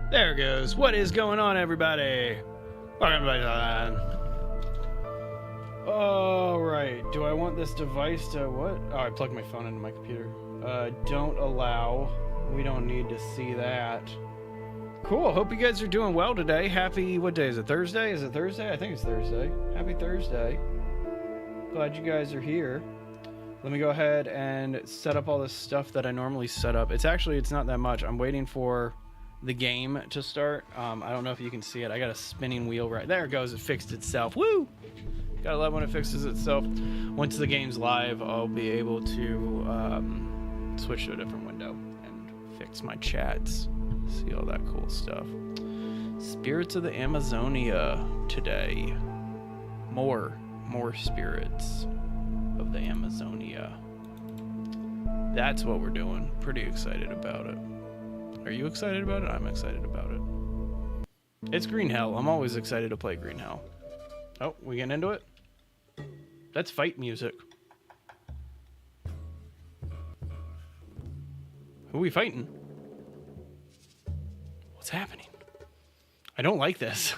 There it goes. What is going on, everybody? Welcome back to All right. Do I want this device to what? Oh, I plugged my phone into my computer. Don't allow. We don't need to see that. Cool. Hope you guys are doing well today. Happy, what day is it? Thursday? Is it Thursday? I think it's Thursday. Happy Thursday. Glad you guys are here. Let me go ahead and set up all this stuff that I normally set up. It's not that much. I'm waiting for the game to start. I don't know if you can see it. I got a spinning wheel right there. It goes. It fixed itself. Woo! Gotta love when it fixes itself. Once the game's live, I'll be able to switch to a different window and fix my chats. See all that cool stuff. Spirits of the Amazonia today. More spirits of the Amazonia. That's what we're doing. Pretty excited about it. Are you excited about it? I'm excited about it. It's Green Hell. I'm always excited to play Green Hell. Oh, we getting into it? That's fight music. Who are we fighting? What's happening? I don't like this.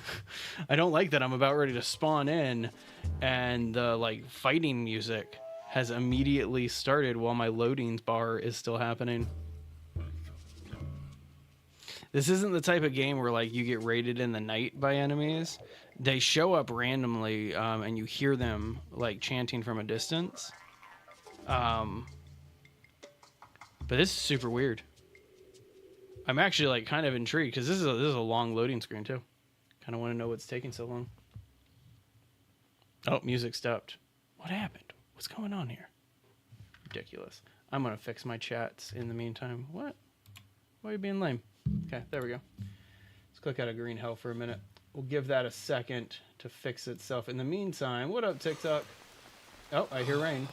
I don't like that I'm about ready to spawn in and the fighting music has immediately started while my loading bar is still happening. This isn't the type of game where you get raided in the night by enemies. They show up randomly and you hear them chanting from a distance. But this is super weird. I'm actually kind of intrigued because this is a long loading screen too. Kind of want to know what's taking so long. Oh, music stopped. What happened? What's going on here? Ridiculous. I'm gonna fix my chats in the meantime. What? Why are you being lame? Okay, there we go. Let's click out of Green Hell for a minute. We'll give that a second to fix itself. In the meantime, what up, TikTok? Oh, I hear rain.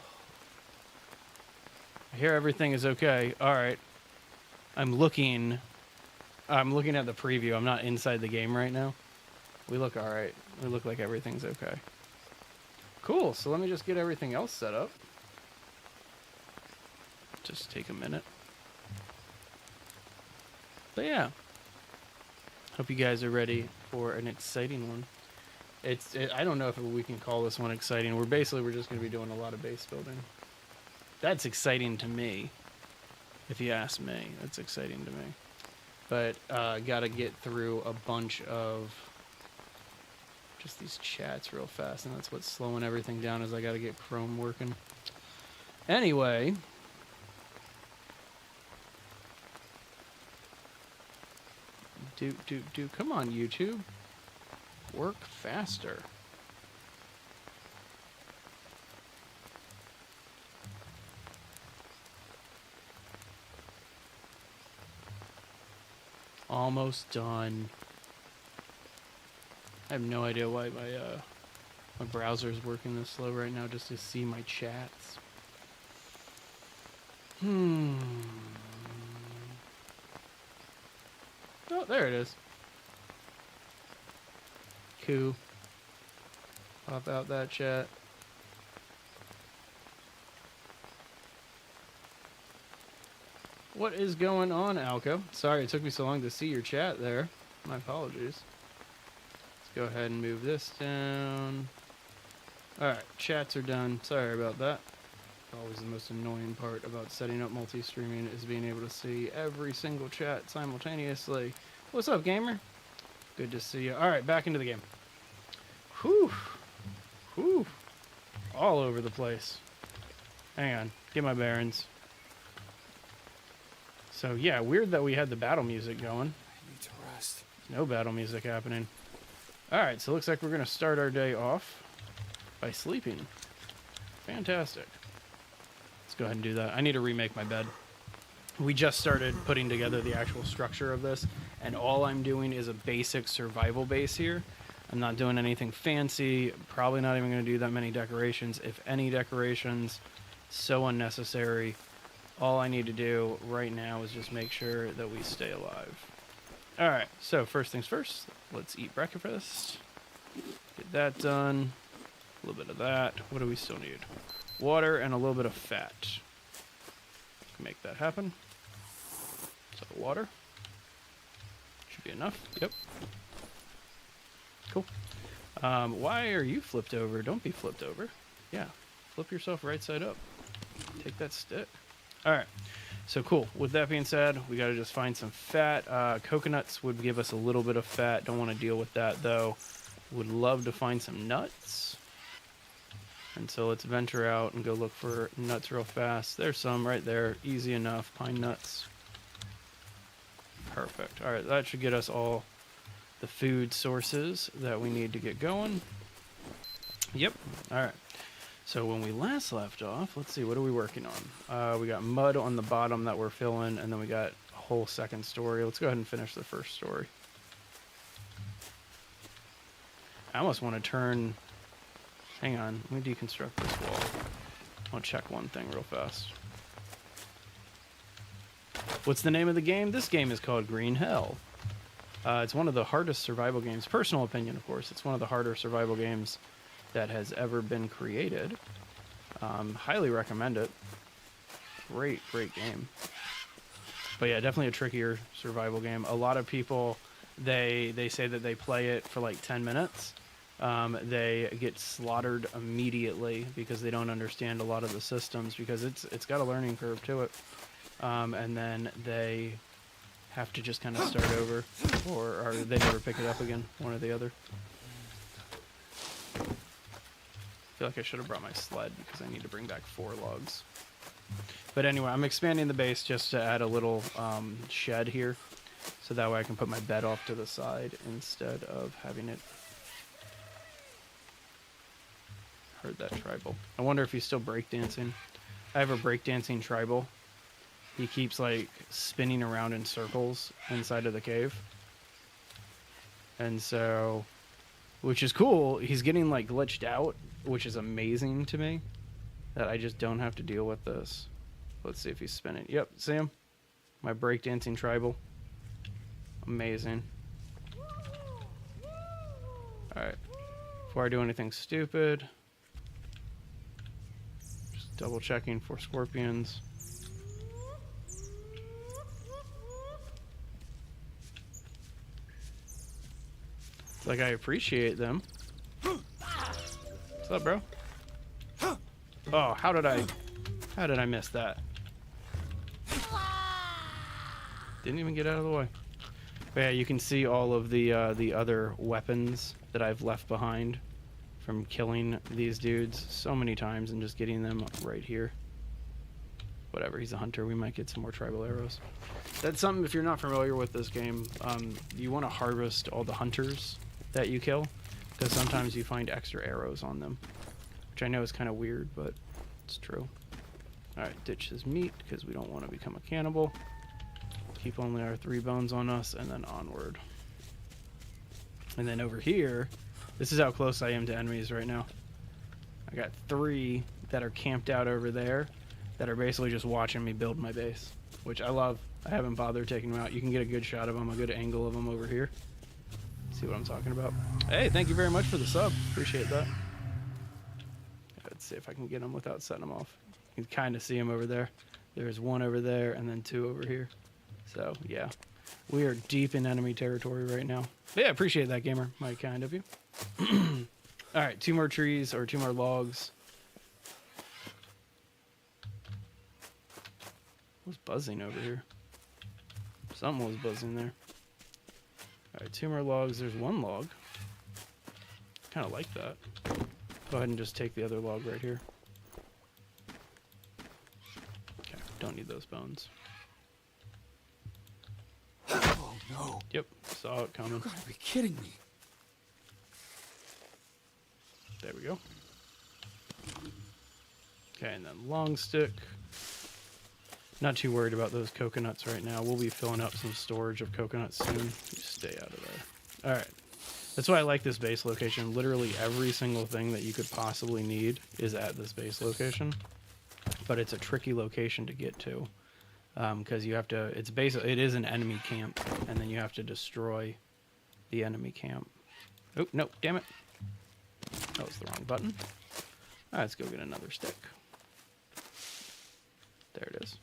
I hear everything is okay. All right. I'm looking at the preview. I'm not inside the game right now. We look all right. We look like everything's okay. Cool. So let me just get everything else set up. Just take a minute. But yeah, hope you guys are ready for an exciting one. I don't know if we can call this one exciting. We're just going to be doing a lot of base building. That's exciting to me, if you ask me. That's exciting to me. But got to get through a bunch of just these chats real fast, and that's what's slowing everything down. Is I got to get Chrome working. Anyway. Come on, YouTube. Work faster. Almost done. I have no idea why my browser is working this slow right now just to see my chats. Oh, there it is. Cool. Pop out that chat. What is going on, Alco? Sorry it took me so long to see your chat there. My apologies. Let's go ahead and move this down. Alright, chats are done. Sorry about that. Always the most annoying part about setting up multi-streaming is being able to see every single chat simultaneously. What's up, gamer? Good to see you. Alright, back into the game. Whew. Whew. All over the place. Hang on. Get my bearings. So, yeah, weird that we had the battle music going. I need to rest. No battle music happening. Alright, so it looks like we're going to start our day off by sleeping. Fantastic. Go ahead and do that. I need to remake my bed. We just started putting together the actual structure of this, and all I'm doing is a basic survival base here. I'm not doing anything fancy, probably not even going to do that many decorations. If any decorations, so unnecessary. All I need to do right now is just make sure that we stay alive. Alright, so first things first, let's eat breakfast. Get that done. A little bit of that. What do we still need? Water and a little bit of fat. Make that happen. So water. Should be enough. Yep. Cool. Why are you flipped over? Don't be flipped over. Yeah. Flip yourself right side up. Take that stick. Alright. So cool. With that being said, we got to just find some fat. Coconuts would give us a little bit of fat. Don't want to deal with that, though. Would love to find some nuts. And so let's venture out and go look for nuts real fast. There's some right there. Easy enough. Pine nuts. Perfect. Alright, that should get us all the food sources that we need to get going. Yep. Alright. So when we last left off, let's see, what are we working on? We got mud on the bottom that we're filling, and then we got a whole second story. Let's go ahead and finish the first story. I almost want to turn... Hang on, let me deconstruct this wall. I'll check one thing real fast. What's the name of the game? This game is called Green Hell. It's one of the hardest survival games. Personal opinion, of course. It's one of the harder survival games that has ever been created. Highly recommend it. Great game. But yeah, definitely a trickier survival game. A lot of people, they say that they play it for like 10 minutes. They get slaughtered immediately because they don't understand a lot of the systems, because it's got a learning curve to it. And then they have to just kind of start over, or they never pick it up again, one or the other. I feel like I should have brought my sled because I need to bring back 4 logs. But anyway, I'm expanding the base just to add a little shed here, so that way I can put my bed off to the side instead of having it. Heard that tribal. I wonder if he's still breakdancing. I have a breakdancing tribal. He keeps like spinning around in circles inside of the cave. And so, which is cool. He's getting like glitched out, which is amazing to me, that I just don't have to deal with this. Let's see if he's spinning. Yep, see him? My breakdancing tribal. Amazing. Alright. Before I do anything stupid, just double checking for scorpions. It's like I appreciate them. What's up, bro? Oh, how did I miss that? Didn't even get out of the way. But yeah, you can see all of the other weapons that I've left behind from killing these dudes so many times and just getting them right here. Whatever, he's a hunter. We might get some more tribal arrows. That's something, if you're not familiar with this game, you want to harvest all the hunters that you kill, because sometimes you find extra arrows on them, which I know is kind of weird, but it's true. Alright, ditch his meat, because we don't want to become a cannibal. Keep only our 3 bones on us, and then onward. And then over here, this is how close I am to enemies right now. I got 3 that are camped out over there that are basically just watching me build my base, which I love. I haven't bothered taking them out. You can get a good shot of them, a good angle of them over here. See what I'm talking about? Hey, thank you very much for the sub. Appreciate that. Let's see if I can get them without setting them off. You can kind of see them over there. There's 1 over there and then 2 over here. So, yeah. We are deep in enemy territory right now. But yeah, appreciate that, gamer. Mighty kind of you. Alright, 2 more trees, or 2 more logs. What's buzzing over here? Something was buzzing there. Alright, 2 more logs. There's 1 log. Kind of like that. Go ahead and just take the other log right here. Okay, don't need those bones. Oh no. Yep, saw it coming. You gotta be kidding me. There we go. Okay, and then long stick. Not too worried about those coconuts right now. We'll be filling up some storage of coconuts soon. You stay out of there. Alright. That's why I like this base location. Literally every single thing that you could possibly need is at this base location. But it's a tricky location to get to. Because you have to... it is an enemy camp. And then you have to destroy the enemy camp. Oh, no. Damn it. That was the wrong button. Alright, let's go get another stick. There it is.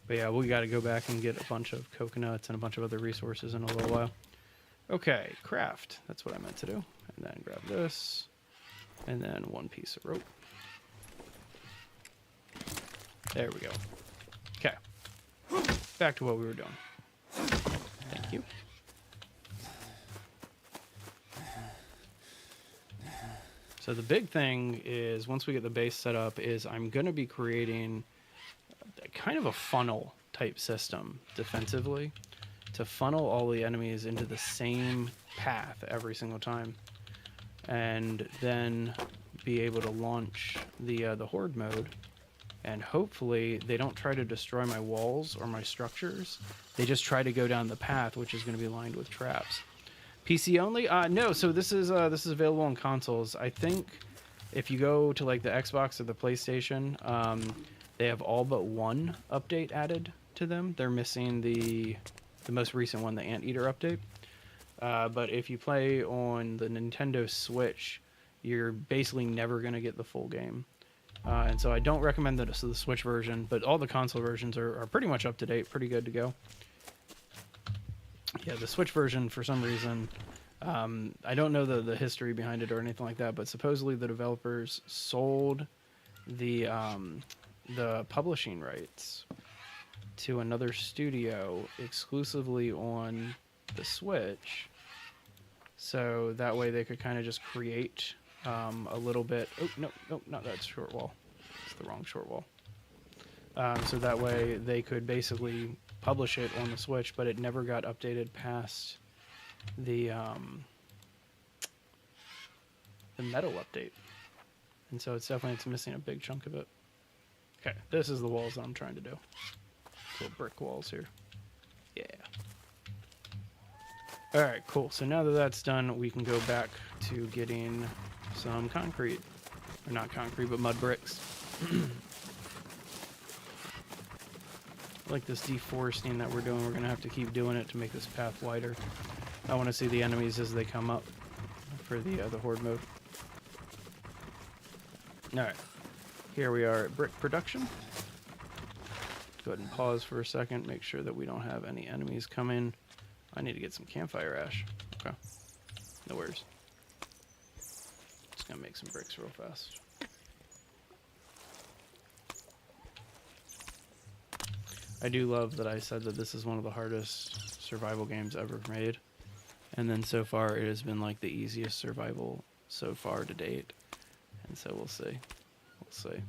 But But yeah, we got to go back and get a bunch of coconuts and a bunch of other resources in a little while. Okay, craft. That's what I meant to do. And then grab this. And then one piece of rope. There we go. Okay. Back to what we were doing. Thank you. So the big thing is, once we get the base set up, is I'm going to be creating kind of a funnel type system defensively to funnel all the enemies into the same path every single time, and then be able to launch the horde mode. And hopefully they don't try to destroy my walls or my structures. They just try to go down the path, which is going to be lined with traps. PC only? No. So this is available on consoles. I think if you go to like the Xbox or the PlayStation, they have all but one update added to them. They're missing the most recent one, the Anteater update. But if you play on the Nintendo Switch, you're basically never going to get the full game. And so I don't recommend the Switch version, but all the console versions are pretty much up to date, pretty good to go. Yeah, the Switch version, for some reason, I don't know the history behind it or anything like that, but supposedly the developers sold the publishing rights to another studio exclusively on the Switch, so that way they could kind of just create a little bit. Oh, no, not that short wall. It's the wrong short wall. So that way they could basically publish it on the Switch, but it never got updated past the metal update. And so it's missing a big chunk of it. Okay, this is the walls that I'm trying to do. Little brick walls here. Yeah. Alright, cool. So now that that's done, we can go back to getting some concrete. Or not concrete, but mud bricks. Like this deforesting that we're doing, we're going to have to keep doing it to make this path wider. I want to see the enemies as they come up for the horde mode. Alright, here we are at brick production. Go ahead and pause for a second, make sure that we don't have any enemies come in. I need to get some campfire ash. Okay, no worries. Just gonna make some bricks real fast. I do love that I said that this is one of the hardest survival games ever made. And then so far it has been like the easiest survival so far to date. And so we'll see. We'll see.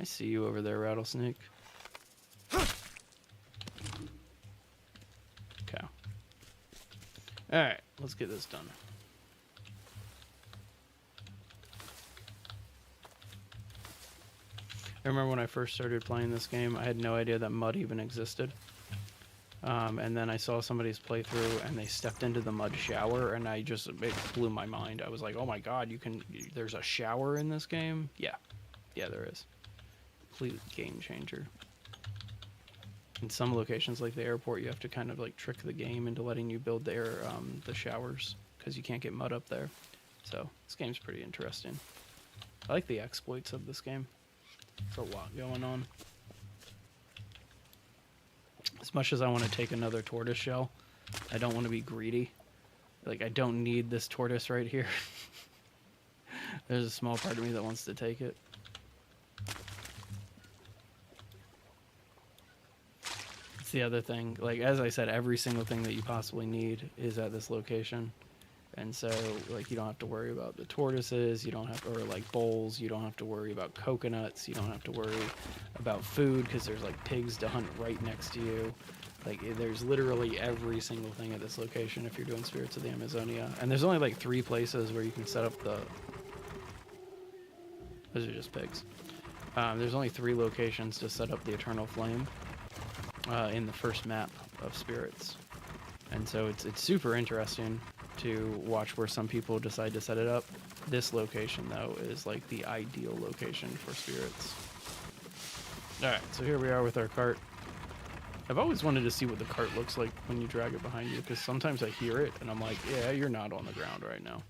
I see you over there, Rattlesnake. Okay. Alright, let's get this done. I remember when I first started playing this game, I had no idea that mud even existed. And then I saw somebody's playthrough and they stepped into the mud shower, and it blew my mind. I was like, oh my god, there's a shower in this game? Yeah, there is. Complete game changer. In some locations, like the airport, you have to kind of like trick the game into letting you build the showers, because you can't get mud up there. So this game's pretty interesting. I like the exploits of this game. There's a lot going on. As much as I want to take another tortoise shell, I don't want to be greedy. Like, I don't need this tortoise right here. There's a small part of me that wants to take it. It's the other thing. Like, as I said, every single thing that you possibly need is at this location. And so, like, you don't have to worry about the tortoises, you don't have to, or like bowls, you don't have to worry about coconuts, you don't have to worry about food, because there's like pigs to hunt right next to you. Like, there's literally every single thing at this location if you're doing Spirits of the Amazonia. And there's only like 3 places where you can set up the... Those are just pigs. There's only 3 locations to set up the Eternal Flame in the first map of Spirits. And so it's super interesting to watch where some people decide to set it up. This location, though, is like the ideal location for Spirits. Alright, so here we are with our cart. I've always wanted to see what the cart looks like when you drag it behind you, because sometimes I hear it and I'm like, yeah, you're not on the ground right now.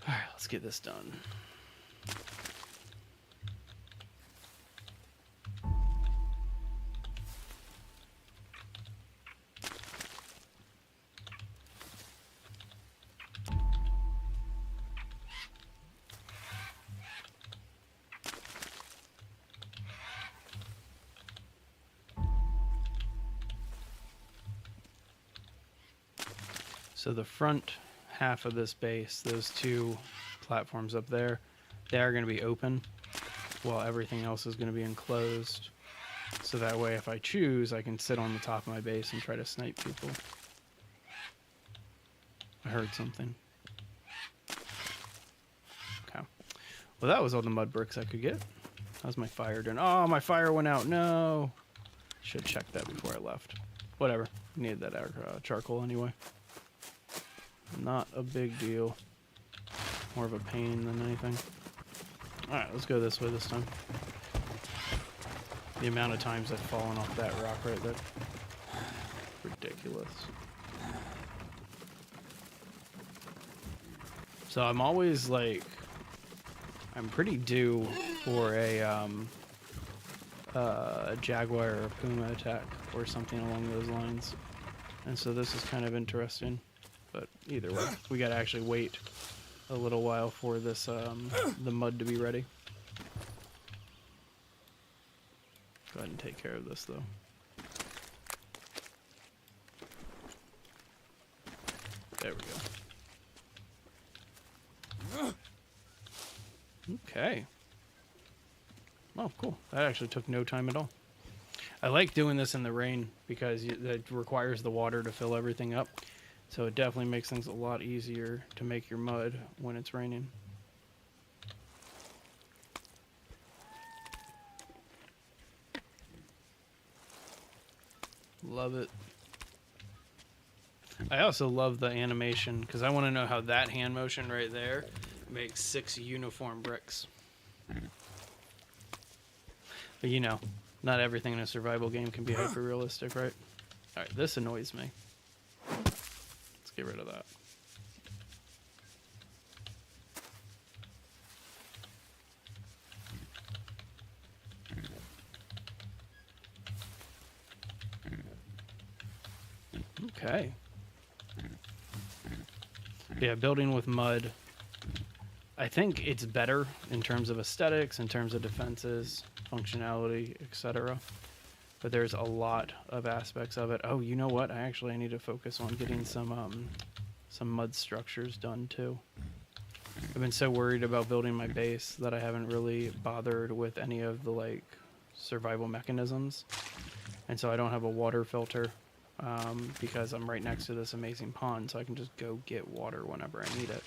Alright, let's get this done. So the front half of this base, those two platforms up there, they are going to be open, while everything else is going to be enclosed. So that way, if I choose, I can sit on the top of my base and try to snipe people. I heard something. Okay. Well, that was all the mud bricks I could get. How's my fire doing? Oh, my fire went out. No. Should have checked that before I left. Whatever. Needed that charcoal anyway. Not a big deal. More of a pain than anything. Alright, let's go this way this time. The amount of times I've fallen off that rock right there. Ridiculous. So I'm always like, I'm pretty due for a jaguar or a puma attack or something along those lines. And so this is kind of interesting. But either way, we gotta actually wait a little while for this the mud to be ready. Go ahead and take care of this though. There we go. Okay. Oh, cool. That actually took no time at all. I like doing this in the rain because it requires the water to fill everything up. So it definitely makes things a lot easier to make your mud when it's raining. Love it. I also love the animation because I want to know how that hand motion right there makes 6 uniform bricks. But you know, not everything in a survival game can be hyper realistic, right? Alright, this annoys me. Let's get rid of that. Okay. Yeah, building with mud. I think it's better in terms of aesthetics, in terms of defenses, functionality, etc. But there's a lot of aspects of it. Oh, you know what? I need to focus on getting some mud structures done too. I've been so worried about building my base that I haven't really bothered with any of the like survival mechanisms, and so I don't have a water filter because I'm right next to this amazing pond, so I can just go get water whenever I need it.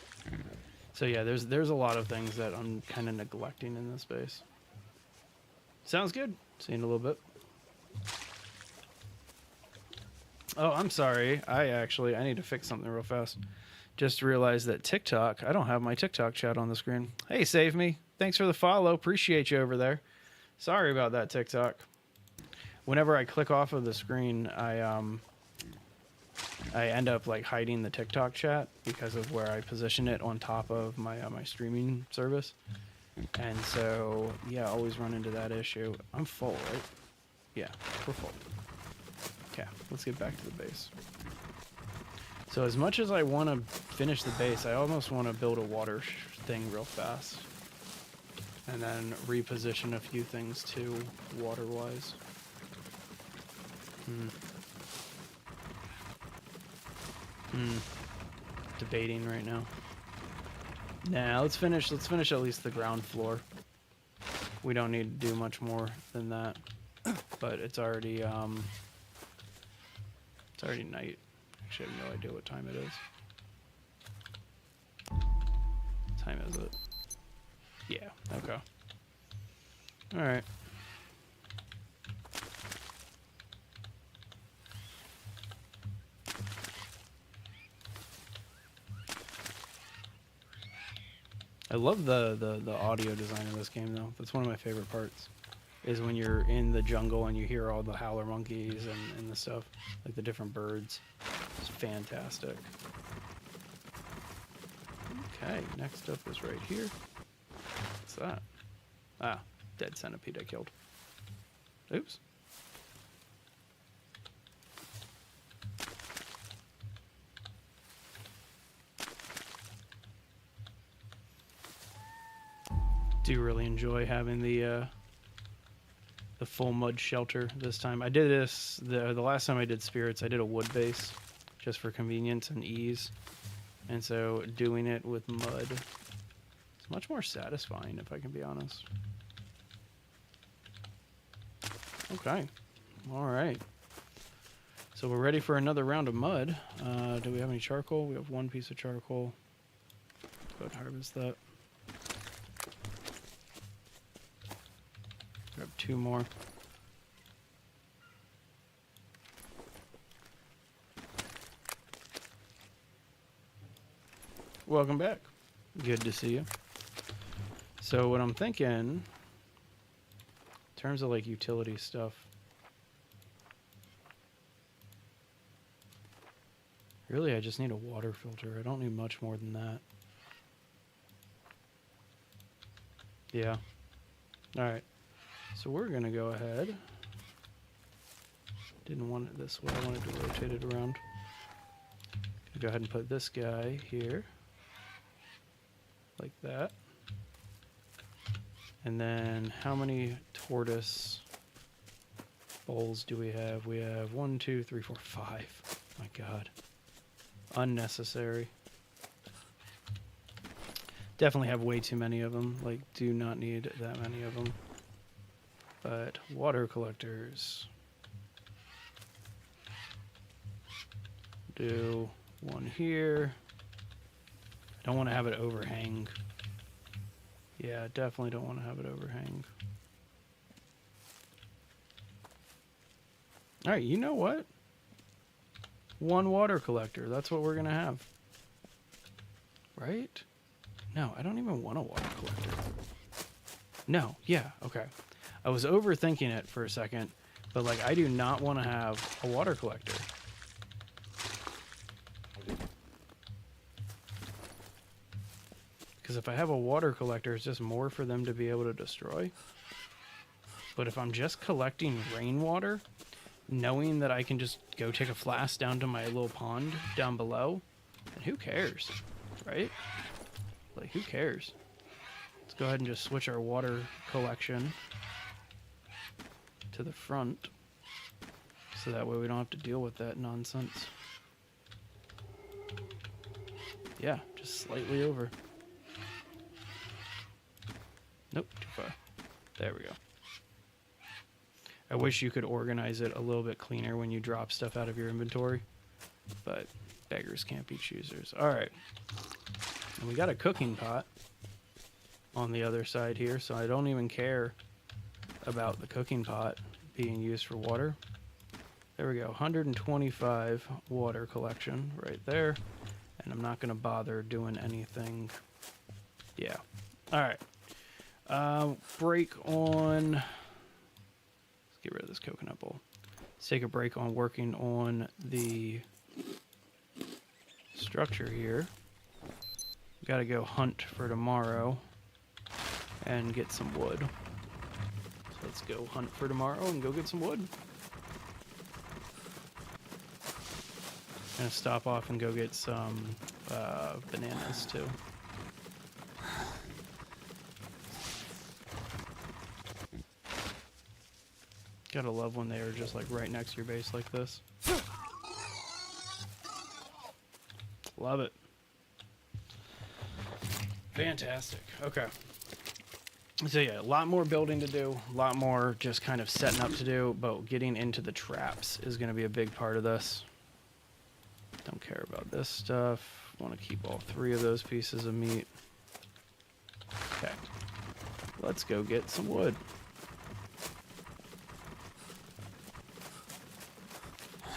So yeah, there's a lot of things that I'm kind of neglecting in this base. Sounds good. See you in a little bit. Oh, I'm sorry. I need to fix something real fast. Just realized that TikTok, I don't have my TikTok chat on the screen. Hey, Save Me. Thanks for the follow. Appreciate you over there. Sorry about that, TikTok. Whenever I click off of the screen, I end up like hiding the TikTok chat because of where I position it on top of my my streaming service. And so, yeah, always run into that issue. I'm full, right? Yeah, we're full. Okay, let's get back to the base. So as much as I want to finish the base, I almost want to build a water thing real fast. And then reposition a few things too, water-wise. Debating right now. Nah, let's finish at least the ground floor. We don't need to do much more than that. But it's already night. Actually, I have no idea what time it is. What time is it? Yeah, okay. Alright. I love the audio design of this game, though. That's one of my favorite parts, is when you're in the jungle and you hear all the howler monkeys and the stuff, like the different birds. It's fantastic. Okay, next up is right here. What's that? Ah, dead centipede I killed. Oops. Do really enjoy having the full mud shelter this time. I did this the last time I did spirits. I did a wood base just for convenience and ease. And so doing it with mud is much more satisfying, if I can be honest. Okay. All right. So we're ready for another round of mud. Do we have any charcoal? We have one piece of charcoal. Go and harvest that. Grab 2 more. Welcome back. Good to see you. So what I'm thinking, in terms of like utility stuff, really I just need a water filter. I don't need much more than that. Yeah. Alright. So we're gonna go ahead. Didn't want it this way, I wanted to rotate it around. Gonna go ahead and put this guy here. Like that. And then how many tortoise bowls do we have? We have 1, 2, 3, 4, 5. My God. Unnecessary. Definitely have way too many of them. Like, do not need that many of them. But water collectors. Do one here. I don't want to have it overhang. Yeah, definitely don't want to have it overhang. Alright, you know what? 1 water collector. That's what we're going to have. Right? No, I don't even want a water collector. No, yeah, okay. I was overthinking it for a second, but like I do not want to have a water collector. Because if I have a water collector, it's just more for them to be able to destroy. But if I'm just collecting rainwater, knowing that I can just go take a flask down to my little pond down below, then who cares, right? Like, who cares? Let's go ahead and just switch our water collection to the front, so that way we don't have to deal with that nonsense. Yeah, just slightly over. Nope, too far. There we go. I wish you could organize it a little bit cleaner when you drop stuff out of your inventory, but beggars can't be choosers. Alright. And we got a cooking pot on the other side here, so I don't even care about the cooking pot being used for water. There we go, 125 water collection right there, and I'm not going to bother doing anything. Yeah. Alright. Break on... Let's get rid of this coconut bowl. Let's take a break on working on the structure here. Got to go hunt for tomorrow and get some wood. So let's go hunt for tomorrow and go get some wood. Gonna stop off and go get some bananas too. Gotta love when they are just like right next to your base like this. Love it. Fantastic. Okay. So yeah, a lot more building to do, a lot more just kind of setting up to do, but getting into the traps is going to be a big part of this. Don't care about this stuff. Want to keep all 3 of those pieces of meat. Okay. Let's go get some wood.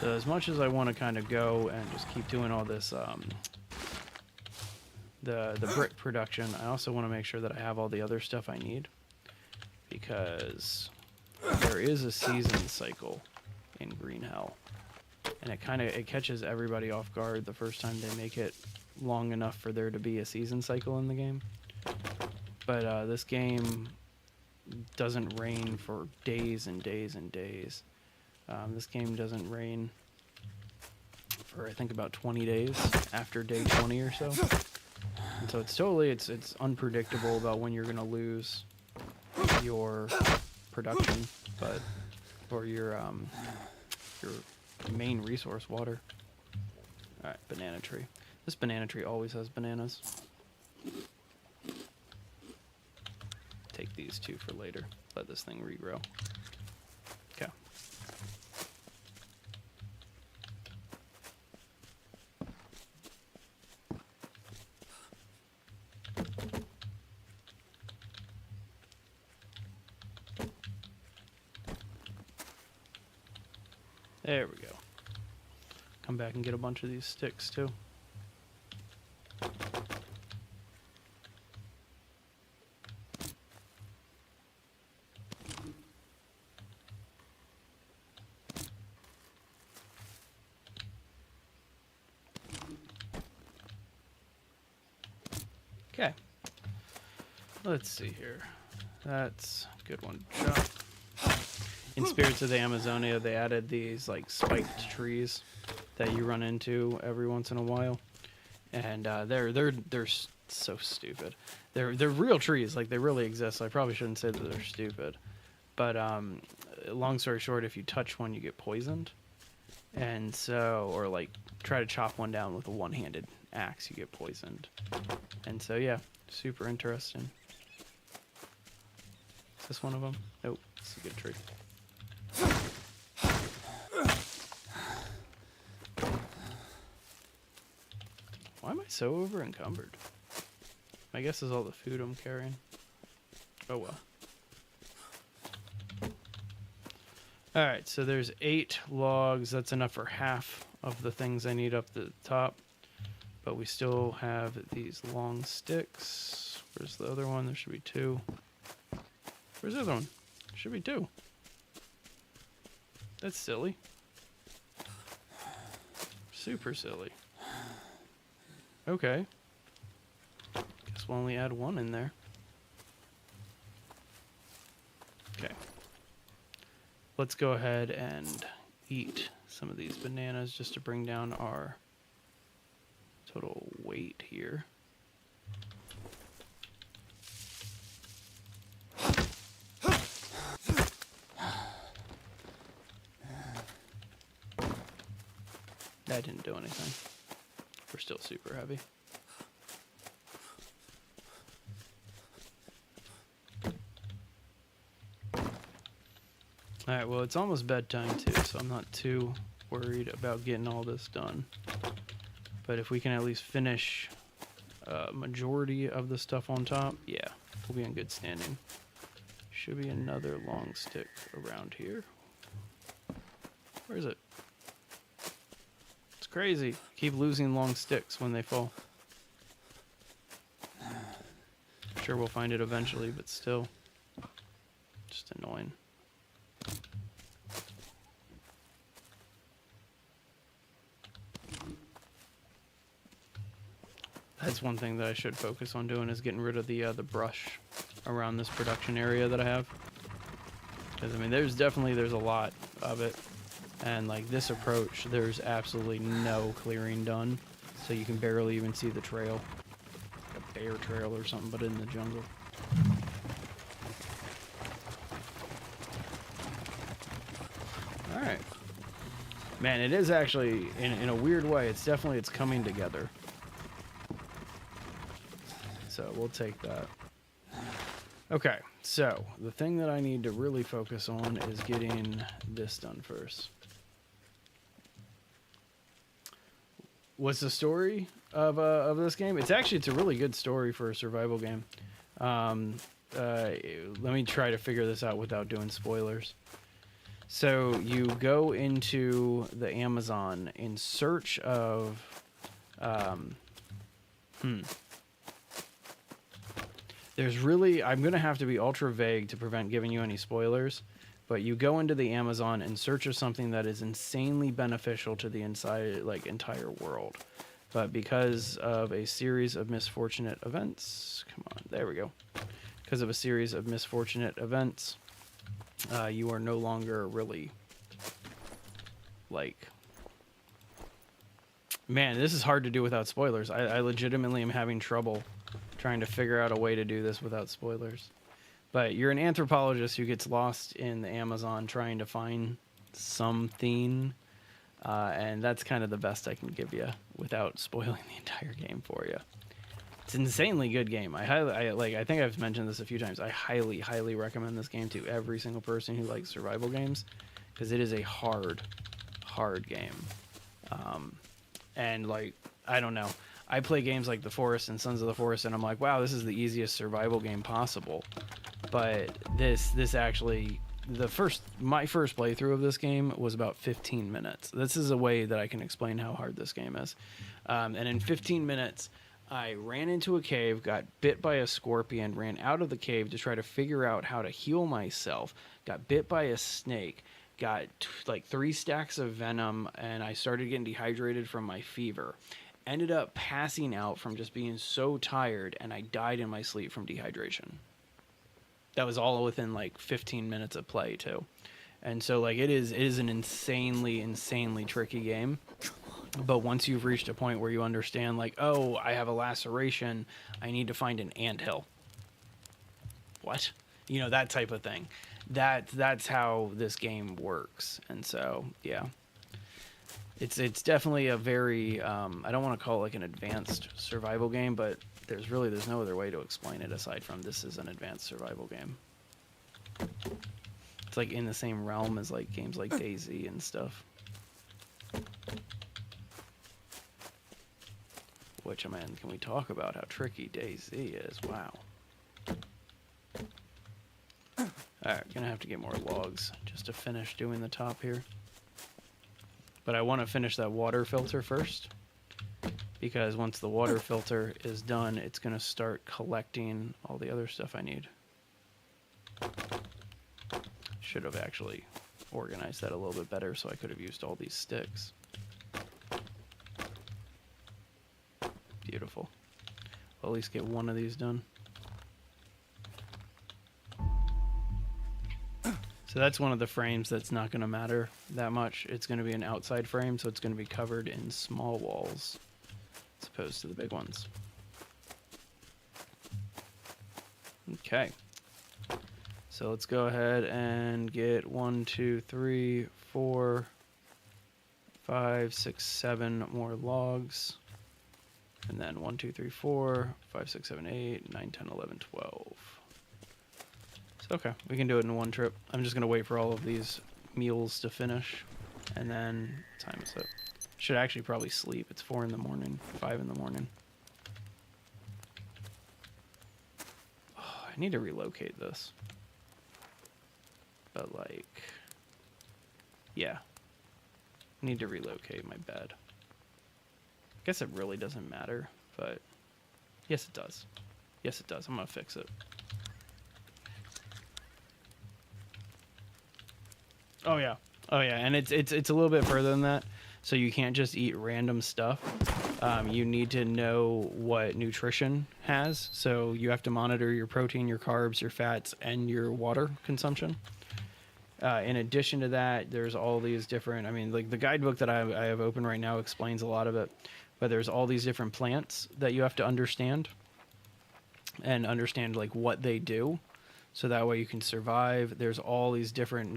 So as much as I want to kind of go and just keep doing all this, the brick production, I also want to make sure that I have all the other stuff I need, because there is a season cycle in Green Hell, and it catches everybody off guard the first time they make it long enough for there to be a season cycle in the game. But this game doesn't rain for days and days and days. This game doesn't rain for I think about 20 days after day 20 or so. And so it's unpredictable about when you're gonna lose your production, or your main resource, water. All right, banana tree. This banana tree always has bananas. Take these two for later. Let this thing regrow. Okay. There we go. Come back and get a bunch of these sticks too. Okay. Let's see here. That's a good one. Chop. In Spirits of the Amazonia, they added these like spiked trees that you run into every once in a while, and they're so stupid. They're real trees, like they really exist. So I probably shouldn't say that they're stupid, but long story short, if you touch one, you get poisoned, and so or like try to chop one down with a one-handed axe, you get poisoned, and so yeah, super interesting. Is this one of them? Nope, it's a good tree. Why am I so over encumbered? I guess is all the food I'm carrying. Oh well. Alright, so there's 8 logs. That's enough for half of the things I need up the top. But we still have these long sticks. Where's the other one? There should be 2. Where's the other one? Should be 2. That's silly. Super silly. Okay. Guess we'll only add 1 in there. Okay. Let's go ahead and eat some of these bananas just to bring down our total weight here. That didn't do anything. We're still super heavy. Alright, well it's almost bedtime too, so I'm not too worried about getting all this done. But if we can at least finish a majority of the stuff on top, yeah, we'll be in good standing. Should be another long stick around here. Where is it? It's crazy. Keep losing long sticks when they fall. Sure we'll find it eventually, but still. Just annoying. That's one thing that I should focus on doing is getting rid of the brush around this production area that I have. Because I mean, there's a lot of it, and like this approach, there's absolutely no clearing done, so you can barely even see the trail, like a bear trail or something, but in the jungle. All right, man, it is actually in a weird way. It's coming together. So we'll take that. Okay, so the thing that I need to really focus on is getting this done first. What's the story of this game? It's a really good story for a survival game. Let me try to figure this out without doing spoilers. So you go into the Amazon in search of I'm going to have to be ultra vague to prevent giving you any spoilers, but you go into the Amazon in search of something that is insanely beneficial to the entire world. But because of a series of misfortunate events, come on, there we go. Because of a series of misfortunate events, you are no longer really man, this is hard to do without spoilers. I legitimately am having trouble trying to figure out a way to do this without spoilers. But you're an anthropologist who gets lost in the Amazon trying to find something And that's kind of the best I can give you without spoiling the entire game for you. It's an insanely good game. I think I've mentioned this a few times. I highly recommend this game to every single person who likes survival games, because it is a hard game. And like, I don't know. I play games like The Forest and Sons of the Forest, and I'm like, wow, this is the easiest survival game possible. But this actually, my first playthrough of this game was about 15 minutes. This is a way that I can explain how hard this game is. And in 15 minutes, I ran into a cave, got bit by a scorpion, ran out of the cave to try to figure out how to heal myself, got bit by a snake, got like 3 stacks of venom, and I started getting dehydrated from my fever. Ended up passing out from just being so tired, and I died in my sleep from dehydration. That was all within like 15 minutes of play too. And so like it is an insanely tricky game. But once you've reached a point where you understand, like, oh, I have a laceration, I need to find an anthill. What? You know, that type of thing. That's how this game works. And so, yeah. It's definitely a very, I don't want to call it like an advanced survival game, but there's no other way to explain it aside from this is an advanced survival game. It's like in the same realm as like games like DayZ and stuff. Which, I mean, can we talk about how tricky DayZ is? Wow. Alright, gonna have to get more logs just to finish doing the top here. But I want to finish that water filter first, because once the water filter is done, it's gonna start collecting all the other stuff I need. Should have actually organized that a little bit better so I could have used all these sticks. Beautiful. I'll at least get one of these done. So that's one of the frames that's not going to matter that much. It's going to be an outside frame, so it's going to be covered in small walls as opposed to the big ones. Okay. So let's go ahead and get 1, 2, 3, 4, 5, 6, 7 more logs. And then 1, 2, 3, 4, 5, 6, 7, 8, 9, 10, 11, 12. So, okay, we can do it in one trip. I'm just going to wait for all of these meals to finish. And then, time is up. Should actually probably sleep. It's 4 in the morning, 5 in the morning. Oh, I need to relocate this. But, like, yeah. I need to relocate my bed. I guess it really doesn't matter, but yes, it does. Yes, it does. I'm going to fix it. Oh, yeah. Oh, yeah. And it's a little bit further than that. So you can't just eat random stuff. You need to know what nutrition has. So you have to monitor your protein, your carbs, your fats, and your water consumption. In addition to that, there's all these different, I mean, like the guidebook that I have open right now explains a lot of it, but there's all these different plants that you have to understand and understand like what they do. So that way you can survive. There's all these different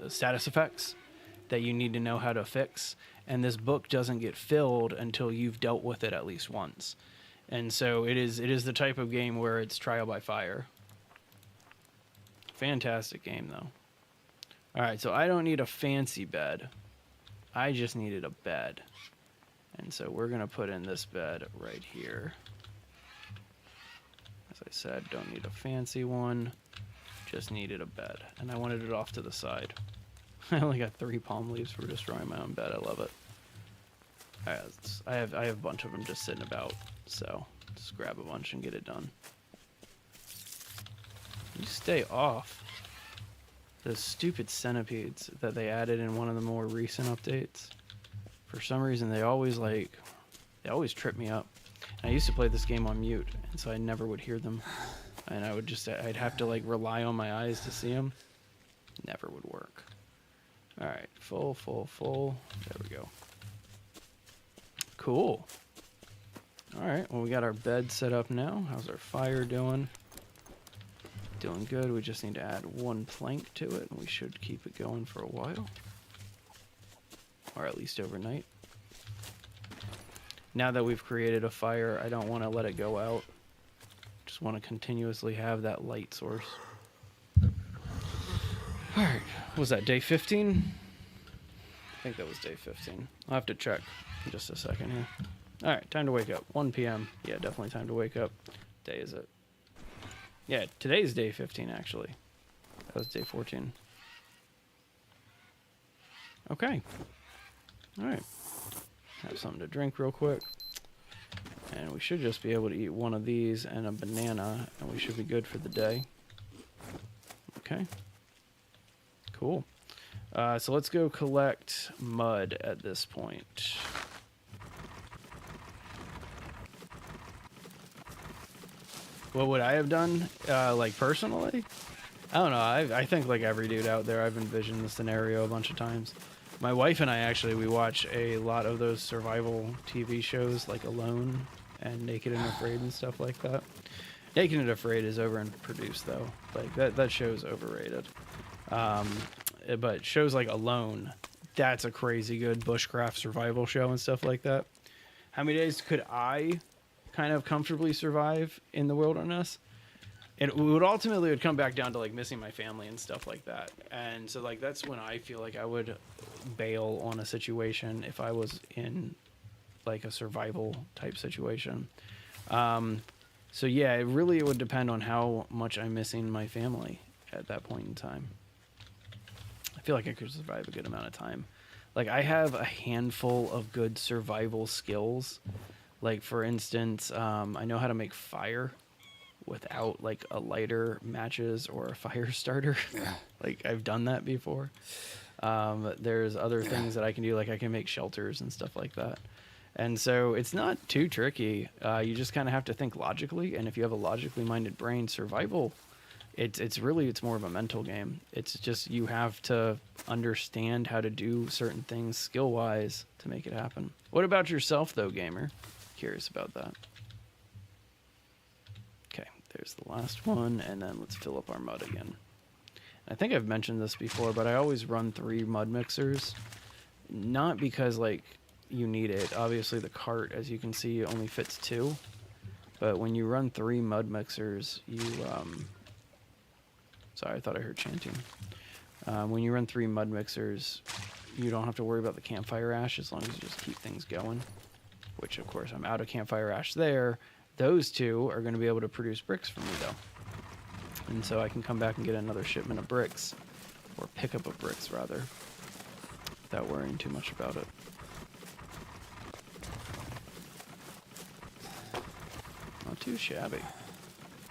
status effects that you need to know how to fix. And this book doesn't get filled until you've dealt with it at least once. And so it is the type of game where it's trial by fire. Fantastic game, though. All right, so I don't need a fancy bed. I just needed a bed. And so we're going to put in this bed right here. As I said, don't need a fancy one. Just needed a bed. And I wanted it off to the side. I only got 3 palm leaves for destroying my own bed. I love it. All right, I have a bunch of them just sitting about. So just grab a bunch and get it done. You stay off. Those stupid centipedes that they added in one of the more recent updates. For some reason, they always trip me up. And I used to play this game on mute, and so I never would hear them. And I'd have to like rely on my eyes to see them. Never would work. All right, full. There we go. Cool. All right, well, we got our bed set up now. How's our fire doing? Doing good. We just need to add 1 plank to it, and we should keep it going for a while. or at least overnight. Now that we've created a fire, I don't want to let it go out. Just want to continuously have that light source. Alright, what was that, day 15? I think that was day 15. I'll have to check in just a second here. Alright, time to wake up. 1 p.m. Yeah, definitely time to wake up. What day is it? Yeah, today's day 15, actually. That was day 14. Okay. Alright. Have something to drink real quick. And we should just be able to eat one of these and a banana, and we should be good for the day. Okay. Cool. So let's go collect mud at this point. What would I have done, like, personally? I don't know. I think, like every dude out there, I've envisioned the scenario a bunch of times. My wife and I, actually, we watch a lot of those survival TV shows, like Alone and Naked and Afraid and stuff like that. Naked and Afraid is overproduced, though. Like, that show's overrated. But shows like Alone, that's a crazy good bushcraft survival show and stuff like that. How many days could I kind of comfortably survive in the wilderness? It would ultimately come back down to like missing my family and stuff like that. And so like that's when I feel like I would bail on a situation if I was in like a survival type situation. So yeah, it would depend on how much I'm missing my family at that point in time. I feel like I could survive a good amount of time. Like I have a handful of good survival skills. Like for instance, I know how to make fire without like a lighter, matches, or a fire starter. Yeah. Like I've done that before. There's other things that I can do, like I can make shelters and stuff like that. And so it's not too tricky. You just kind of have to think logically, and if you have a logically minded brain, survival, it's more of a mental game. It's just you have to understand how to do certain things skill wise to make it happen. What about yourself though, gamer? Curious about that. Okay, there's the last one, and then let's fill up our mud again. I think I've mentioned this before, but I always run 3 mud mixers. Not because like you need it. Obviously the cart, as you can see, only fits 2. But when you run 3 mud mixers, you sorry, I thought I heard chanting. When you run 3 mud mixers, you don't have to worry about the campfire ash as long as you just keep things going. Which, of course, I'm out of campfire ash there. Those 2 are going to be able to produce bricks for me, though. And so I can come back and get another shipment of bricks. Or pickup of bricks, rather. Without worrying too much about it. Not too shabby.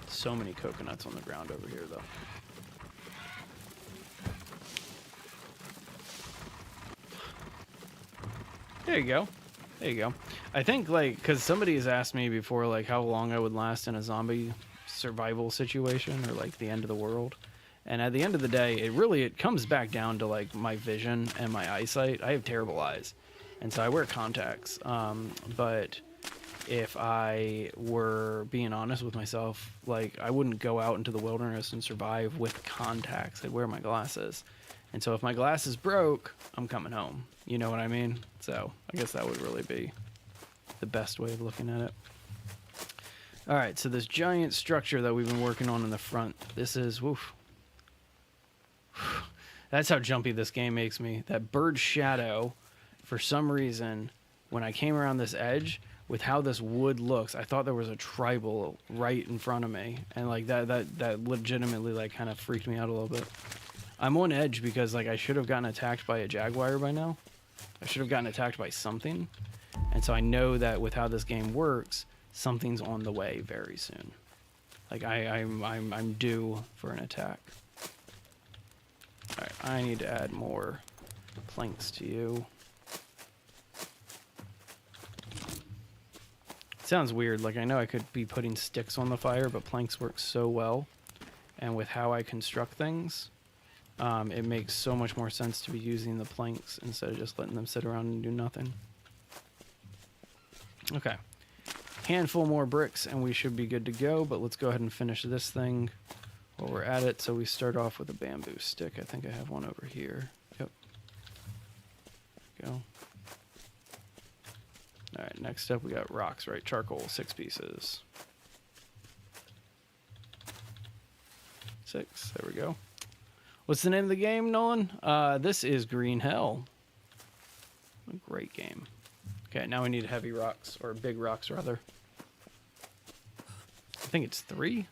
So many coconuts on the ground over here, though. There you go. There you go. I think, like, because somebody has asked me before, like, how long I would last in a zombie survival situation or, like, the end of the world. And at the end of the day, it comes back down to, like, my vision and my eyesight. I have terrible eyes. And so I wear contacts. But if I were being honest with myself, like, I wouldn't go out into the wilderness and survive with contacts. I'd wear my glasses. And so if my glasses broke, I'm coming home. You know what I mean? So I guess that would really be the best way of looking at it. All right, so this giant structure that we've been working on in the front, this is, woof. That's how jumpy this game makes me. That bird shadow, for some reason, when I came around this edge, with how this wood looks, I thought there was a tribal right in front of me. And like that legitimately like kind of freaked me out a little bit. I'm on edge because like I should have gotten attacked by a jaguar by now. I should have gotten attacked by something. And so I know that with how this game works, something's on the way very soon. Like I'm due for an attack. All right, I need to add more planks to you. It sounds weird. Like I know I could be putting sticks on the fire, but planks work so well. And with how I construct things, it makes so much more sense to be using the planks instead of just letting them sit around and do nothing. Okay. Handful more bricks and we should be good to go, but let's go ahead and finish this thing while we're at it. So we start off with a bamboo stick. I think I have one over here. Yep. There we go. Alright, next up we got rocks, right? Charcoal, 6 pieces. 6, there we go. What's the name of the game, Nolan? This is Green Hell. A great game. Okay, now we need heavy rocks, or big rocks, rather. I think it's 3?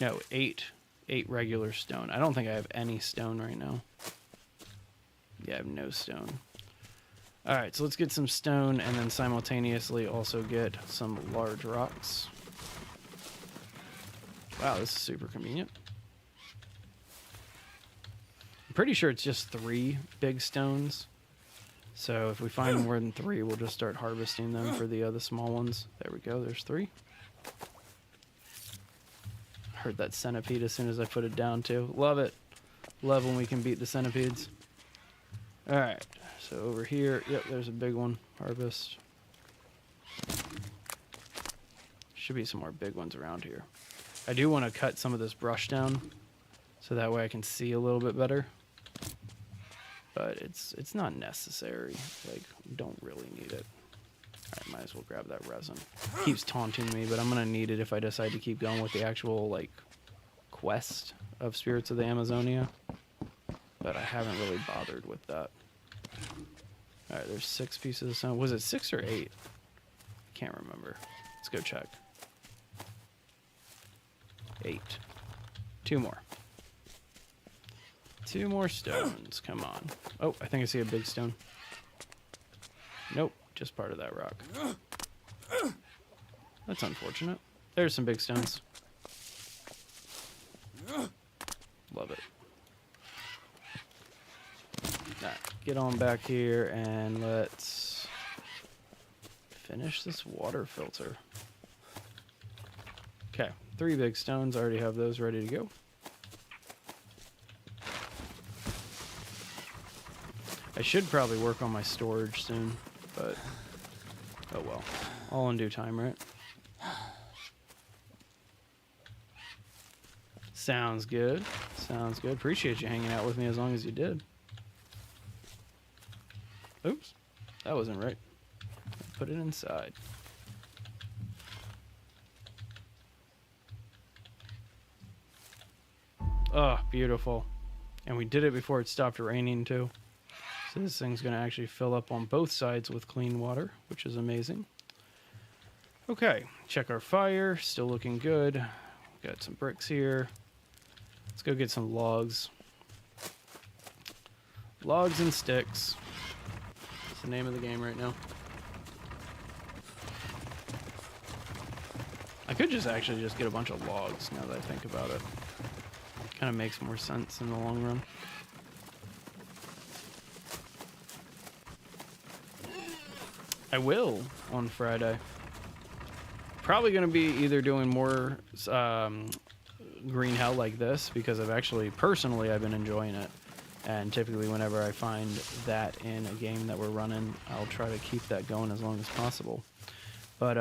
No, 8. 8 regular stone. I don't think I have any stone right now. Yeah, I have no stone. Alright, so let's get some stone and then simultaneously also get some large rocks. Wow, this is super convenient. I'm pretty sure it's just 3 big stones. So if we find more than 3, we'll just start harvesting them for the other small ones. There we go, there's 3. Heard that centipede as soon as I put it down too. Love it. Love when we can beat the centipedes. Alright, so over here, yep, there's a big one. Harvest. Should be some more big ones around here. I do want to cut some of this brush down so that way I can see a little bit better. But it's not necessary. Like, don't really need it. Alright, might as well grab that resin. Keeps taunting me, but I'm gonna need it if I decide to keep going with the actual, like, quest of Spirits of the Amazonia. But I haven't really bothered with that. Alright, there's 6 pieces of stone. Was it 6 or 8? Can't remember. Let's go check. 8. 2 more. 2 more stones. Come on. Oh, I think I see a big stone. Nope, just part of that rock. That's unfortunate. There's some big stones. Love it. Alright, get on back here and let's finish this water filter. Okay, 3 big stones. I already have those ready to go. I should probably work on my storage soon, but oh well. All in due time, right? Sounds good. Sounds good. Appreciate you hanging out with me as long as you did. Oops. That wasn't right. Put it inside. Oh, beautiful. And we did it before it stopped raining, too. So this thing's going to actually fill up on both sides with clean water, which is amazing. Okay, check our fire. Still looking good. Got some bricks here. Let's go get some logs. Logs and sticks. That's the name of the game right now. I could just actually just get a bunch of logs now that I think about it. Kind of makes more sense in the long run. I will on Friday. Probably going to be either doing more Green Hell like this because I've actually, personally, I've been enjoying it. And typically whenever I find that in a game that we're running, I'll try to keep that going as long as possible. But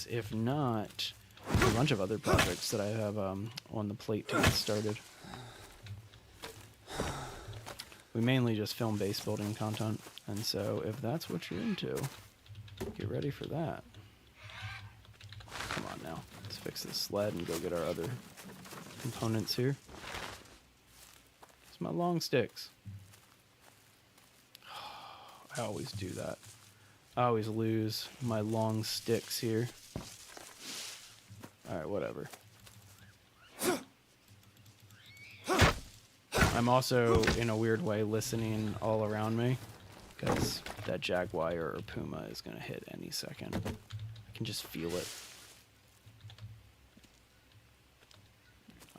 if not, there's a bunch of other projects that I have on the plate to get started. We mainly just film base building content, and so if that's what you're into, get ready for that. Come on now, let's fix this sled and go get our other components here. It's my long sticks. I always do that. I always lose my long sticks here. Alright, whatever. I'm also, in a weird way, listening all around me. Because that jaguar or puma is going to hit any second. I can just feel it.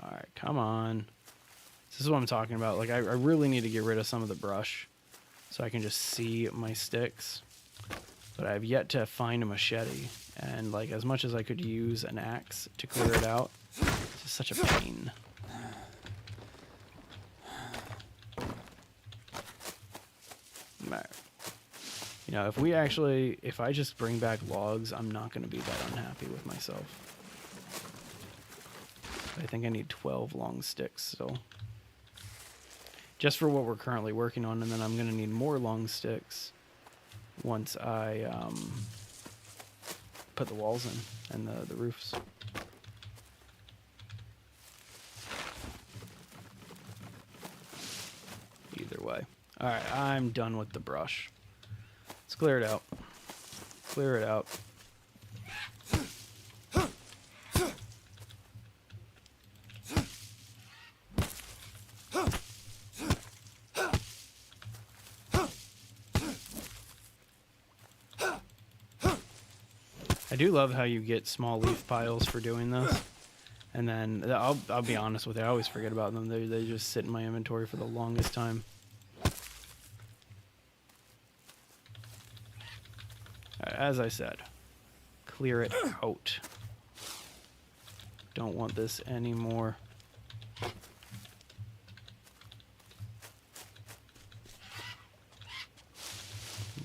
Alright, come on. This is what I'm talking about. Like, I really need to get rid of some of the brush. So I can just see my sticks. But I've yet to find a machete. And, like, as much as I could use an axe to clear it out, it's just such a pain. You know, if I just bring back logs, I'm not going to be that unhappy with myself. I think I need 12 long sticks still. Just for what we're currently working on, and then I'm going to need more long sticks once I put the walls in and the roofs. Either way. Alright, I'm done with the brush. Let's clear it out. Clear it out. I do love how you get small leaf piles for doing this. And then, I'll be honest with you, I always forget about them. They just sit in my inventory for the longest time. As I said, clear it out. Don't want this anymore.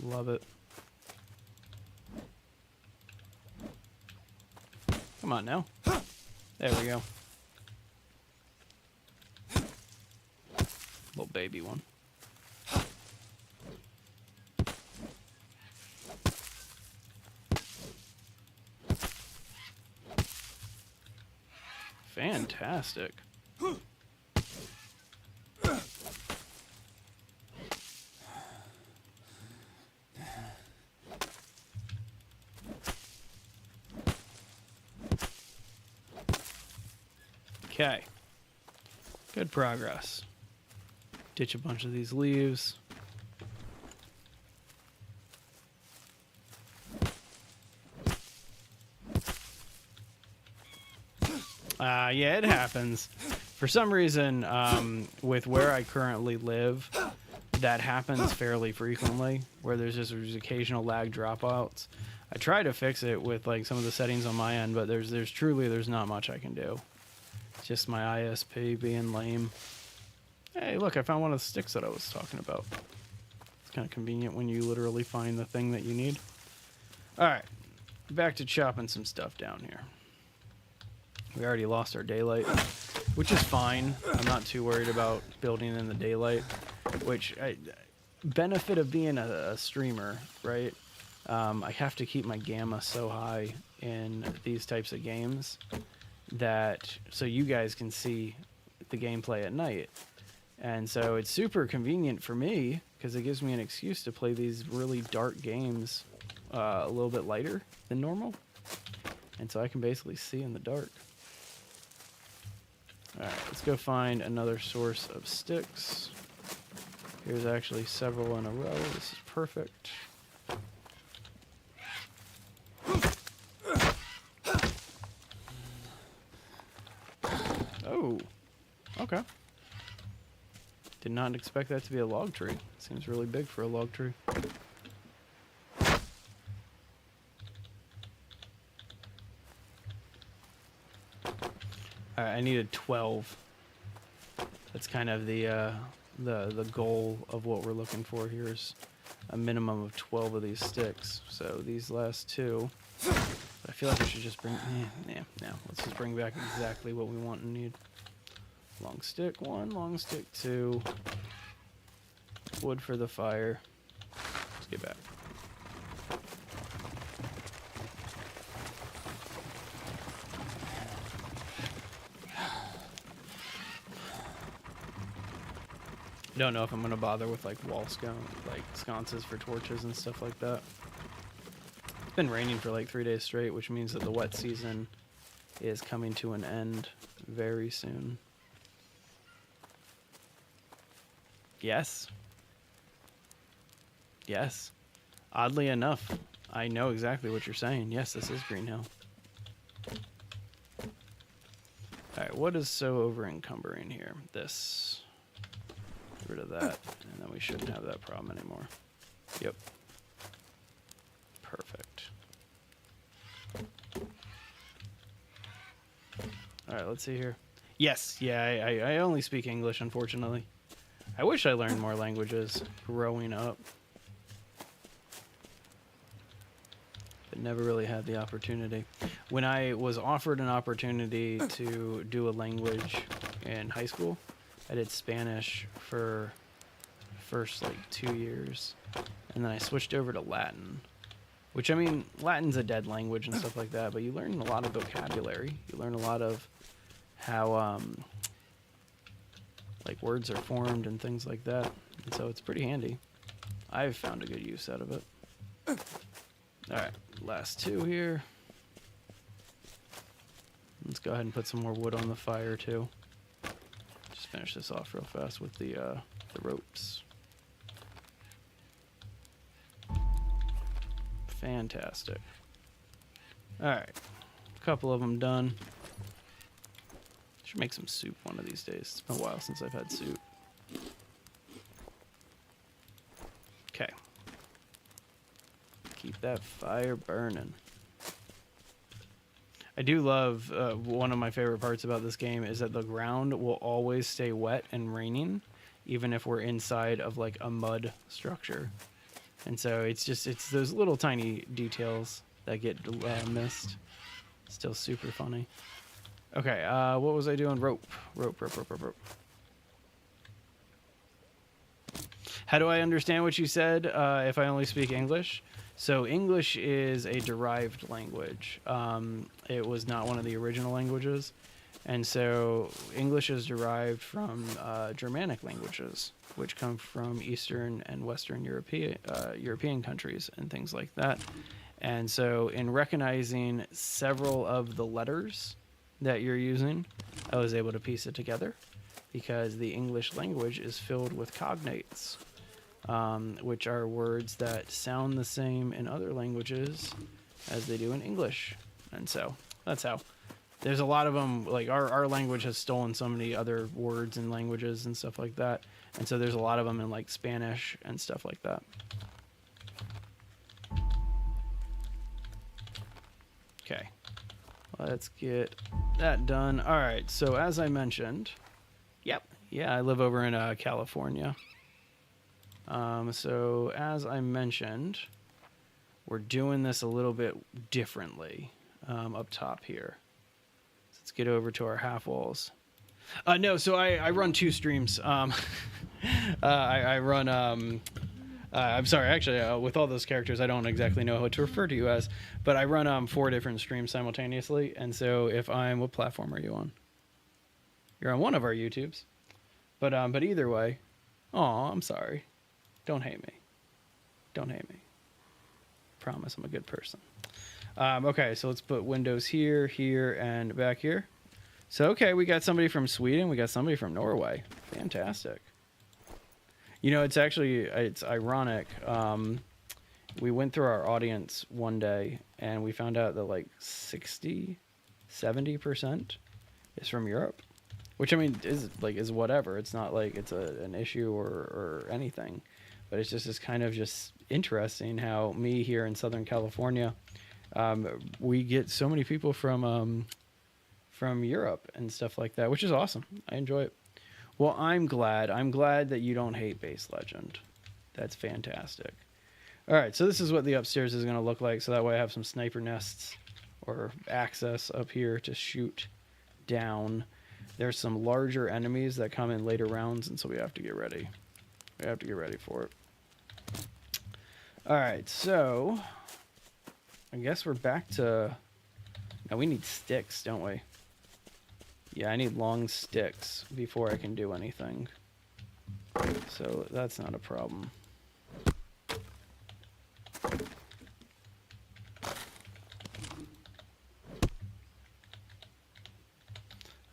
Love it. Come on now. There we go. Little baby one. Fantastic. Okay. Good progress. Ditch a bunch of these leaves. Yeah, it happens. For some reason, with where I currently live, that happens fairly frequently, where there's just these occasional lag dropouts. I try to fix it with like some of the settings on my end, but there's not much I can do. It's just my ISP being lame. Hey, look, I found one of the sticks that I was talking about. It's kind of convenient when you literally find the thing that you need. All right, back to chopping some stuff down here. We already lost our daylight, which is fine. I'm not too worried about building in the daylight, which benefit of being a streamer, right? I have to keep my gamma so high in these types of games that so you guys can see the gameplay at night. And so it's super convenient for me because it gives me an excuse to play these really dark games a little bit lighter than normal. And so I can basically see in the dark. Alright, let's go find another source of sticks. Here's actually several in a row. This is perfect. Oh, okay. Did not expect that to be a log tree. Seems really big for a log tree. Alright, I needed 12. That's kind of the goal of what we're looking for here is a minimum of 12 of these sticks. So these last two, I feel like I should just bring, no, let's just bring back exactly what we want and need. Long stick 1, long stick 2, wood for the fire. Let's get back. Don't know if I'm gonna bother with like sconces for torches and stuff like that. It's been raining for like 3 days straight, which means that the wet season is coming to an end very soon. Yes. Yes. Oddly enough, I know exactly what you're saying. Yes, this is Green Hill. Alright, what is so over encumbering here? This. Get rid of that, and then we shouldn't have that problem anymore. Yep. Perfect. Alright, let's see here. Yes, yeah, I only speak English, unfortunately. I wish I learned more languages growing up. But never really had the opportunity. When I was offered an opportunity to do a language in high school, I did Spanish for first like 2 years, and then I switched over to Latin, which, I mean, Latin's a dead language and stuff like that, but you learn a lot of vocabulary. You learn a lot of how like words are formed and things like that, and so it's pretty handy. I've found a good use out of it. All right, last 2 here. Let's go ahead and put some more wood on the fire too. Just finish this off real fast with the ropes. Fantastic. All right, a couple of them done. Should make some soup one of these days. It's been a while since I've had soup. Okay. Keep that fire burning. I do love, one of my favorite parts about this game is that the ground will always stay wet and raining, even if we're inside of like a mud structure. And so it's those little tiny details that get missed. Still super funny. Okay, what was I doing? Rope. How do I understand what you said if I only speak English? So English is a derived language. It was not one of the original languages. And so English is derived from Germanic languages, which come from Eastern and Western European countries and things like that. And so in recognizing several of the letters that you're using, I was able to piece it together because the English language is filled with cognates, which are words that sound the same in other languages as they do in English. And so that's how. There's a lot of them, like our language has stolen so many other words and languages and stuff like that. And so there's a lot of them in like Spanish and stuff like that. Okay, let's get that done. All right, so as I mentioned, yeah, I live over in California. So as I mentioned, we're doing this a little bit differently up top here. Let's get over to our half walls. No, so I run 2 streams. I run, I'm sorry, actually, with all those characters, I don't exactly know what to refer to you as, but I run 4 different streams simultaneously. And so if what platform are you on? You're on one of our YouTubes. But either way, I'm sorry. Don't hate me. Don't hate me. Promise I'm a good person. Okay, so let's put windows here, here, and back here. So, okay, we got somebody from Sweden. We got somebody from Norway. Fantastic. You know, it's ironic. We went through our audience one day, and we found out that like 60-70% is from Europe. Which, I mean, is whatever. It's not like it's an issue or anything. But it's just kind of just interesting how me here in Southern California, we get so many people from Europe and stuff like that, which is awesome. I enjoy it. Well, I'm glad that you don't hate Base Legend. That's fantastic. All right, so this is what the upstairs is going to look like. So that way I have some sniper nests or access up here to shoot down. There's some larger enemies that come in later rounds, and so we have to get ready. We have to get ready for it. All right, so I guess we're back to... Now we need sticks, don't we? Yeah, I need long sticks before I can do anything. So that's not a problem.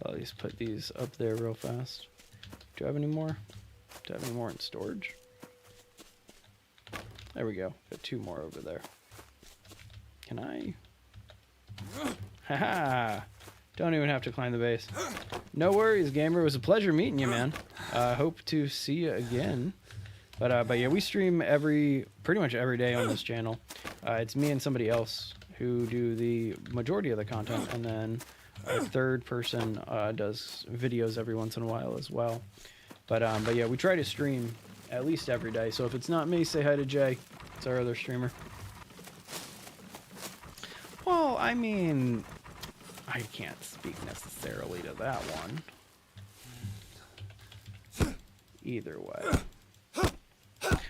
I'll at least put these up there real fast. Do I have any more? Do I have any more in storage? There we go. Got 2 more over there. Can I? Haha! Don't even have to climb the base. No worries, gamer. It was a pleasure meeting you, man. Hope to see you again. But yeah, we stream pretty much every day on this channel. It's me and somebody else who do the majority of the content, and then a third person does videos every once in a while as well. But yeah, we try to stream at least every day. So if it's not me, say hi to Jay. It's our other streamer. Well, I mean, I can't speak necessarily to that one. Either way.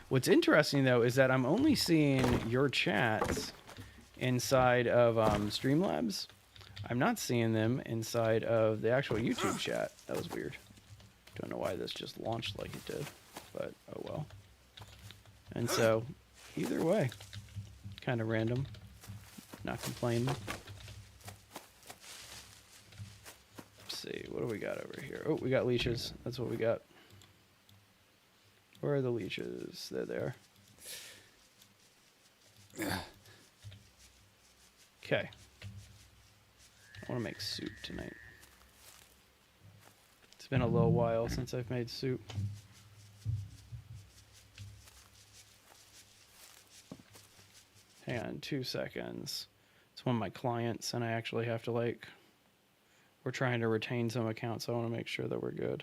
What's interesting though is that I'm only seeing your chats inside of Streamlabs. I'm not seeing them inside of the actual YouTube chat. That was weird. Don't know why this just launched like it did, but oh well. And so, either way, kind of random. Not complaining. Let's see, what do we got over here? Oh, we got leashes. That's what we got. Where are the leashes? They're there. Okay. I want to make soup tonight. It's been a little while since I've made soup. Hang on 2 seconds. It's one of my clients, and I actually have to, like, we're trying to retain some accounts, so I want to make sure that we're good.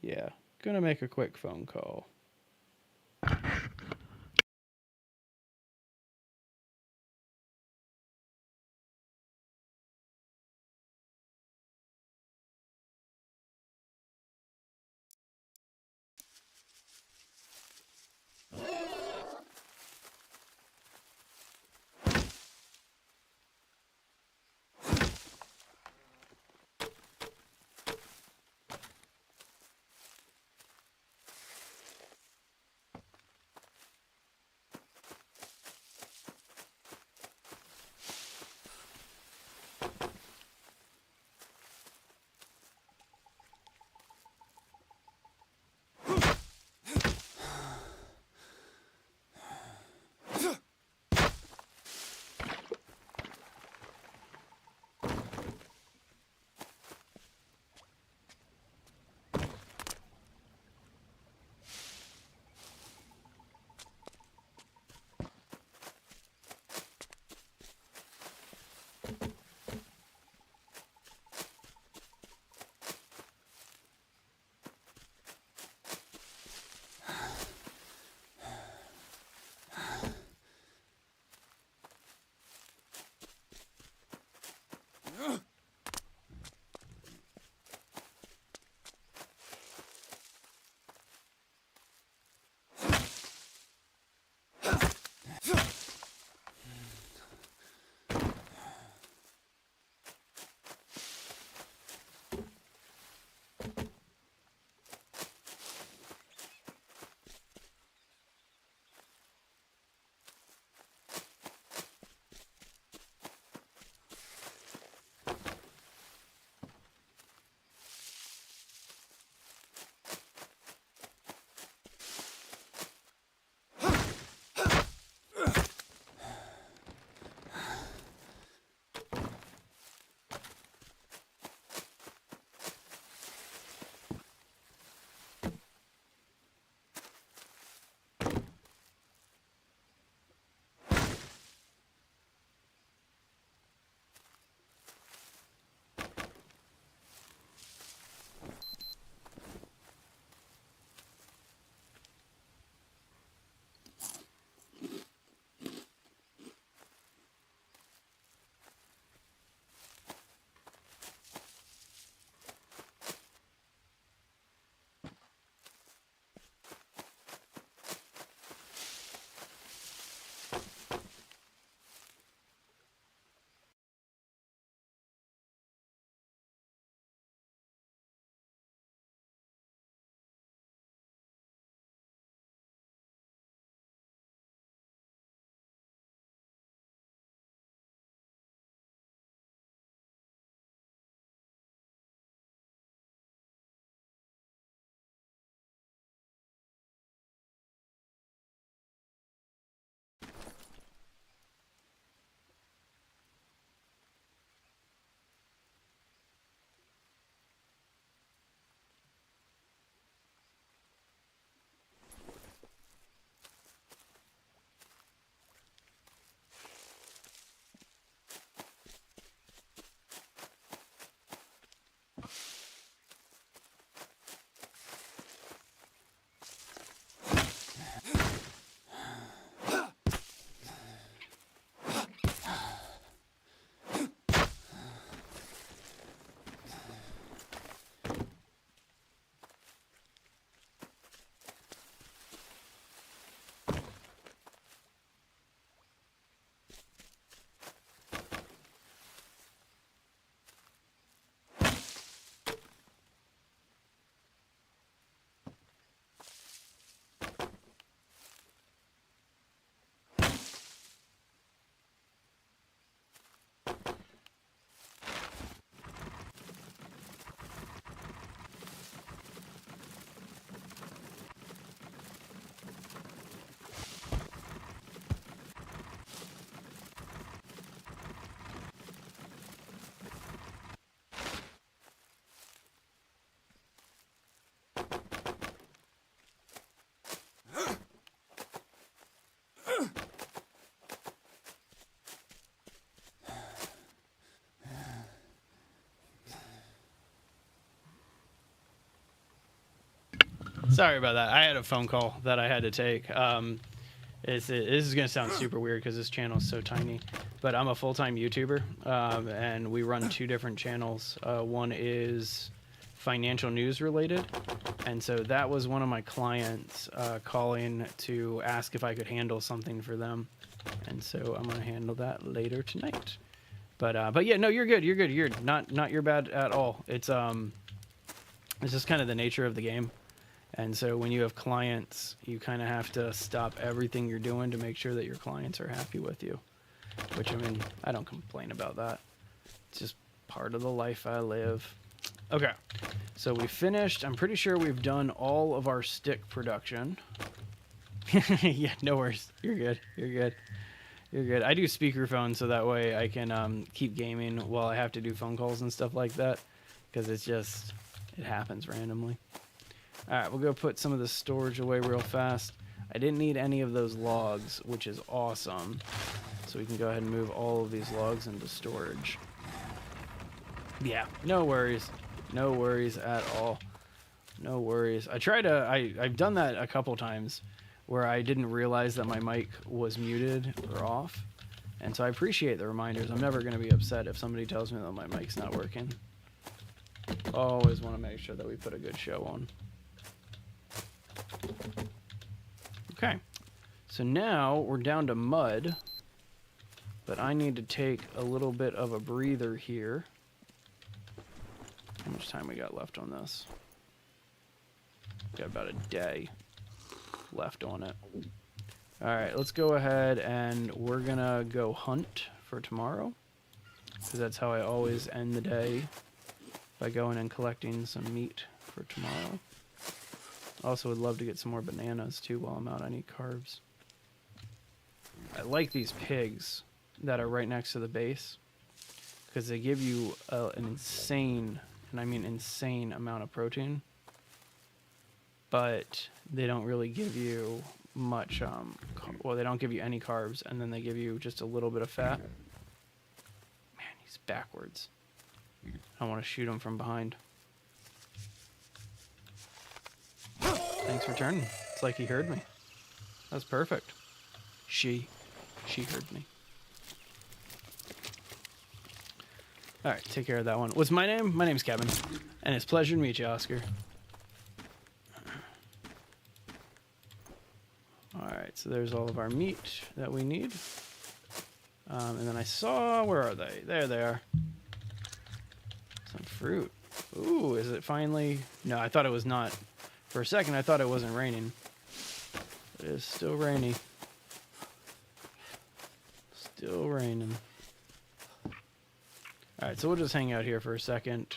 Yeah, gonna make a quick phone call. Sorry about that. I had a phone call that I had to take. This is going to sound super weird because this channel is so tiny, but I'm a full-time YouTuber, and we run 2 different channels. One is financial news related, and so that was one of my clients calling to ask if I could handle something for them, and so I'm going to handle that later tonight. But yeah, no, you're good. You're not you're bad at all. It's just kind of the nature of the game. And so when you have clients, you kind of have to stop everything you're doing to make sure that your clients are happy with you. Which, I mean, I don't complain about that. It's just part of the life I live. Okay, so we finished. I'm pretty sure we've done all of our stick production. Yeah, no worries. You're good. You're good. You're good. I do speakerphone so that way I can keep gaming while I have to do phone calls and stuff like that. Because it's just, it happens randomly. Alright, we'll go put some of the storage away real fast. I didn't need any of those logs, which is awesome. So we can go ahead and move all of these logs into storage. Yeah, no worries. No worries at all. No worries. I've done that a couple times where I didn't realize that my mic was muted or off. And so I appreciate the reminders. I'm never going to be upset if somebody tells me that my mic's not working. Always want to make sure that we put a good show on. Okay, so now we're down to mud, but I need to take a little bit of a breather here. How much time we got left on this? Got about a day left on it. Alright, let's go ahead and we're gonna go hunt for tomorrow, because that's how I always end the day, by going and collecting some meat for tomorrow. Also would love to get some more bananas too while I'm out. I need carbs. I like these pigs that are right next to the base because they give you an insane, and I mean insane, amount of protein, but they don't really give you much, well, they don't give you any carbs, and then they give you just a little bit of fat. Man, he's backwards. I want to shoot him from behind. Thanks for turning. It's like he heard me. That's perfect. She heard me. Alright, take care of that one. What's my name? My name's Kevin. And it's a pleasure to meet you, Oscar. Alright, so there's all of our meat that we need. And then I saw... Where are they? There they are. Some fruit. Ooh, is it finally... No, I thought it was not... For a second, I thought it wasn't raining. It is still rainy. Still raining. Alright, so we'll just hang out here for a second.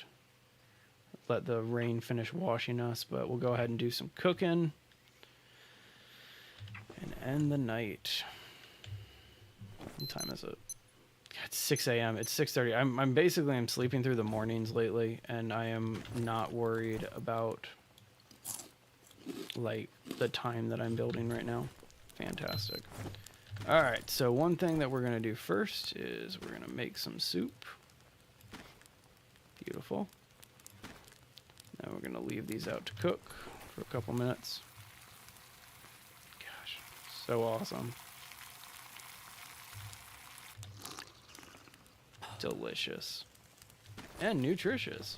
Let the rain finish washing us, but we'll go ahead and do some cooking. And end the night. What time is it? It's 6 a.m. It's 6:30. I'm sleeping through the mornings lately, and I am not worried about... like the time that I'm building right now. Fantastic. Alright, so one thing that we're going to do first is we're going to make some soup. Beautiful. Now we're going to leave these out to cook for a couple minutes. Gosh, so awesome. Delicious. And nutritious.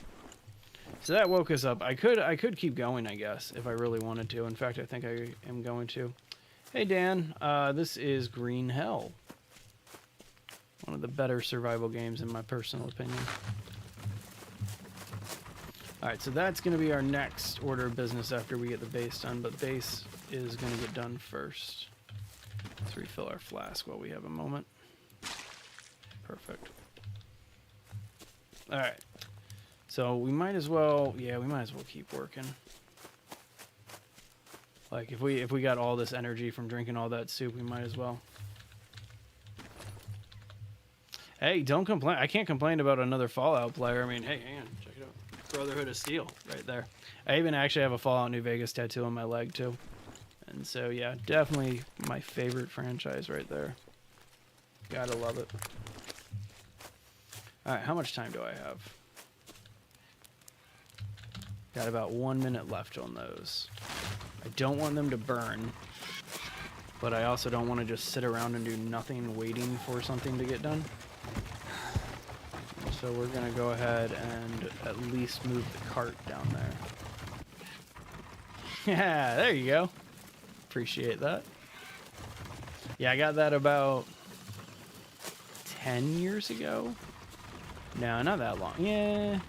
So that woke us up. I could keep going, I guess, if I really wanted to. In fact, I think I am going to. Hey, Dan. This is Green Hell. One of the better survival games, in my personal opinion. Alright, so that's going to be our next order of business after we get the base done. But the base is going to get done first. Let's refill our flask while we have a moment. Perfect. Alright. So we might as well, yeah, we might as well keep working. Like if we got all this energy from drinking all that soup, we might as well. Hey, don't complain. I can't complain about another Fallout player. I mean, hey, hang on, check it out. Brotherhood of Steel, right there. I even actually have a Fallout New Vegas tattoo on my leg too. And so yeah, definitely my favorite franchise right there. Gotta love it. All right, how much time do I have? Got about 1 minute left on those. I don't want them to burn, but I also don't want to just sit around and do nothing waiting for something to get done. So we're going to go ahead and at least move the cart down there. Yeah, there you go. Appreciate that. Yeah, I got that about 10 years ago. No, not that long. Yeah,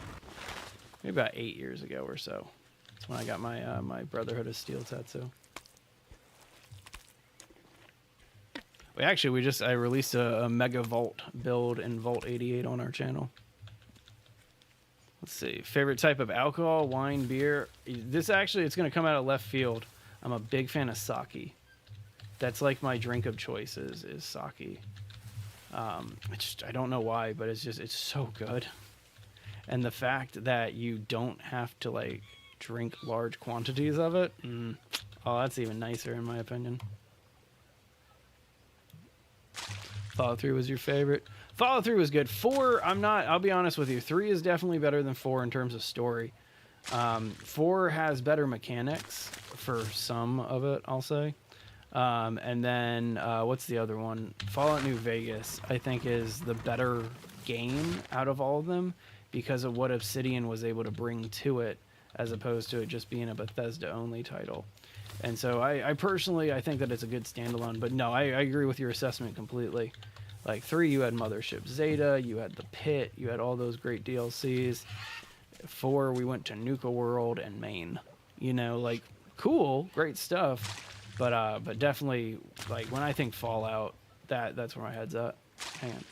maybe about 8 years ago or so. That's when I got my my Brotherhood of Steel tattoo. I released a Mega Vault build in Vault 88 on our channel. Let's see. Favorite type of alcohol, wine, beer. This actually, it's going to come out of left field. I'm a big fan of sake. That's like my drink of choice is sake. I don't know why, but it's so good. And the fact that you don't have to like drink large quantities of it, oh, that's even nicer in my opinion. Fallout 3 was your favorite? Fallout 3 was good. 4, I'll be honest with you. 3 is definitely better than 4 in terms of story. 4 has better mechanics for some of it, I'll say. And then, what's the other one? Fallout New Vegas, I think, is the better game out of all of them because of what Obsidian was able to bring to it as opposed to it just being a Bethesda-only title. And so I personally, I think that it's a good standalone. But no, I agree with your assessment completely. Like 3, you had Mothership Zeta, you had The Pit, you had all those great DLCs. 4, we went to Nuka World and Maine. You know, like, cool, great stuff. But definitely, like, when I think Fallout, that's where my head's at. Hang on.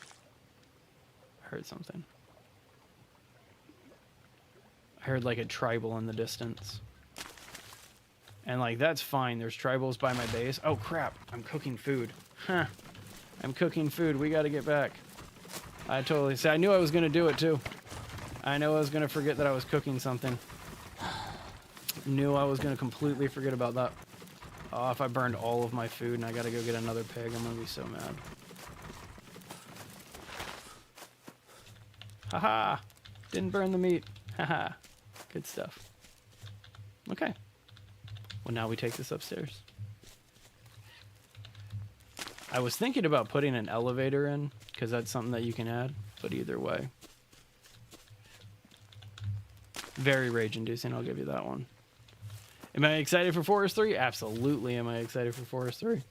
I heard something. I heard, like, a tribal in the distance. And, like, that's fine. There's tribals by my base. Oh, crap. I'm cooking food. Huh. I'm cooking food. We got to get back. I totally... See, I knew I was going to do it, too. I know I was going to forget that I was cooking something. Knew I was going to completely forget about that. Oh, if I burned all of my food and I got to go get another pig, I'm going to be so mad. Haha. Didn't burn the meat. Haha. Good stuff. Okay. Well, now we take this upstairs. I was thinking about putting an elevator in, because that's something that you can add, but either way. Very rage-inducing, I'll give you that one. Am I excited for Forest 3? Absolutely am I excited for Forest 3.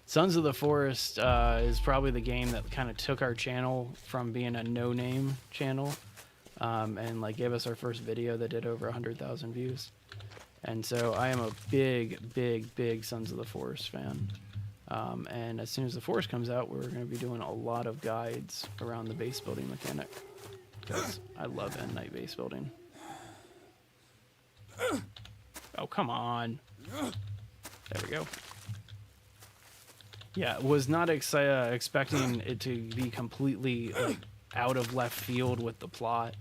Sons of the Forest is probably the game that kind of took our channel from being a no-name channel and like gave us our first video that did over 100,000 views. And so I am a big Sons of the Forest fan. And as soon as the Forest comes out, we're going to be doing a lot of guides around the base building mechanic. Because I love end night base building. Oh, come on. There we go. Yeah, was not expecting it to be completely like out of left field with the plot.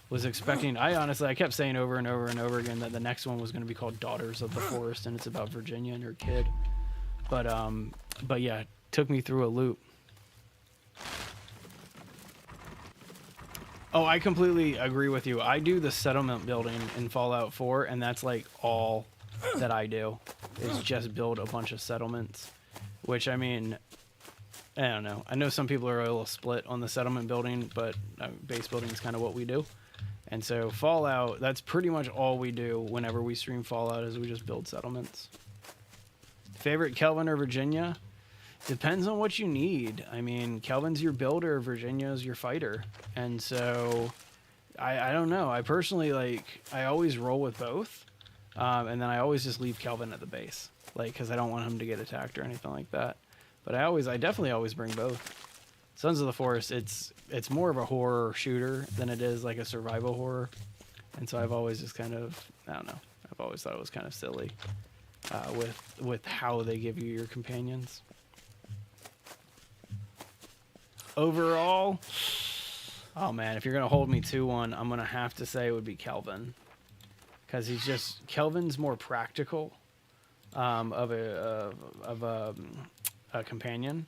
Was expecting, I kept saying over and over and over again that the next one was going to be called Daughters of the Forest, and it's about Virginia and her kid. But yeah, it took me through a loop. Oh, I completely agree with you. I do the settlement building in Fallout 4, and that's like all that I do is just build a bunch of settlements. Which, I mean, I don't know. I know some people are a little split on the settlement building, but base building is kind of what we do. And so Fallout, that's pretty much all we do whenever we stream Fallout is we just build settlements. Favorite Kelvin or Virginia? Depends on what you need. I mean, Kelvin's your builder, Virginia's your fighter. And so, I don't know. I personally, like, I always roll with both. And then I always just leave Kelvin at the base. Like, because I don't want him to get attacked or anything like that. But I definitely always bring both. Sons of the Forest, it's more of a horror shooter than it is like a survival horror. And so I've always just kind of, I don't know. I've always thought it was kind of silly with how they give you your companions. Overall, oh man, if you're going to hold me to one, I'm going to have to say it would be Kelvin. Because Kelvin's more practical of a companion.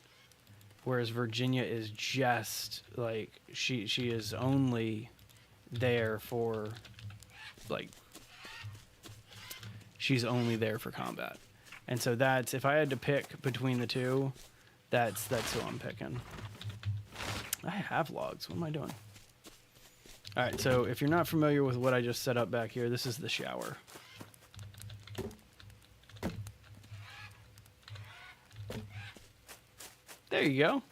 Whereas Virginia is just, like, she is only there for, like, she's only there for combat. And so that's, if I had to pick between the two, that's who I'm picking. I have logs. What am I doing? All right, so if you're not familiar with what I just set up back here, this is the shower. There you go.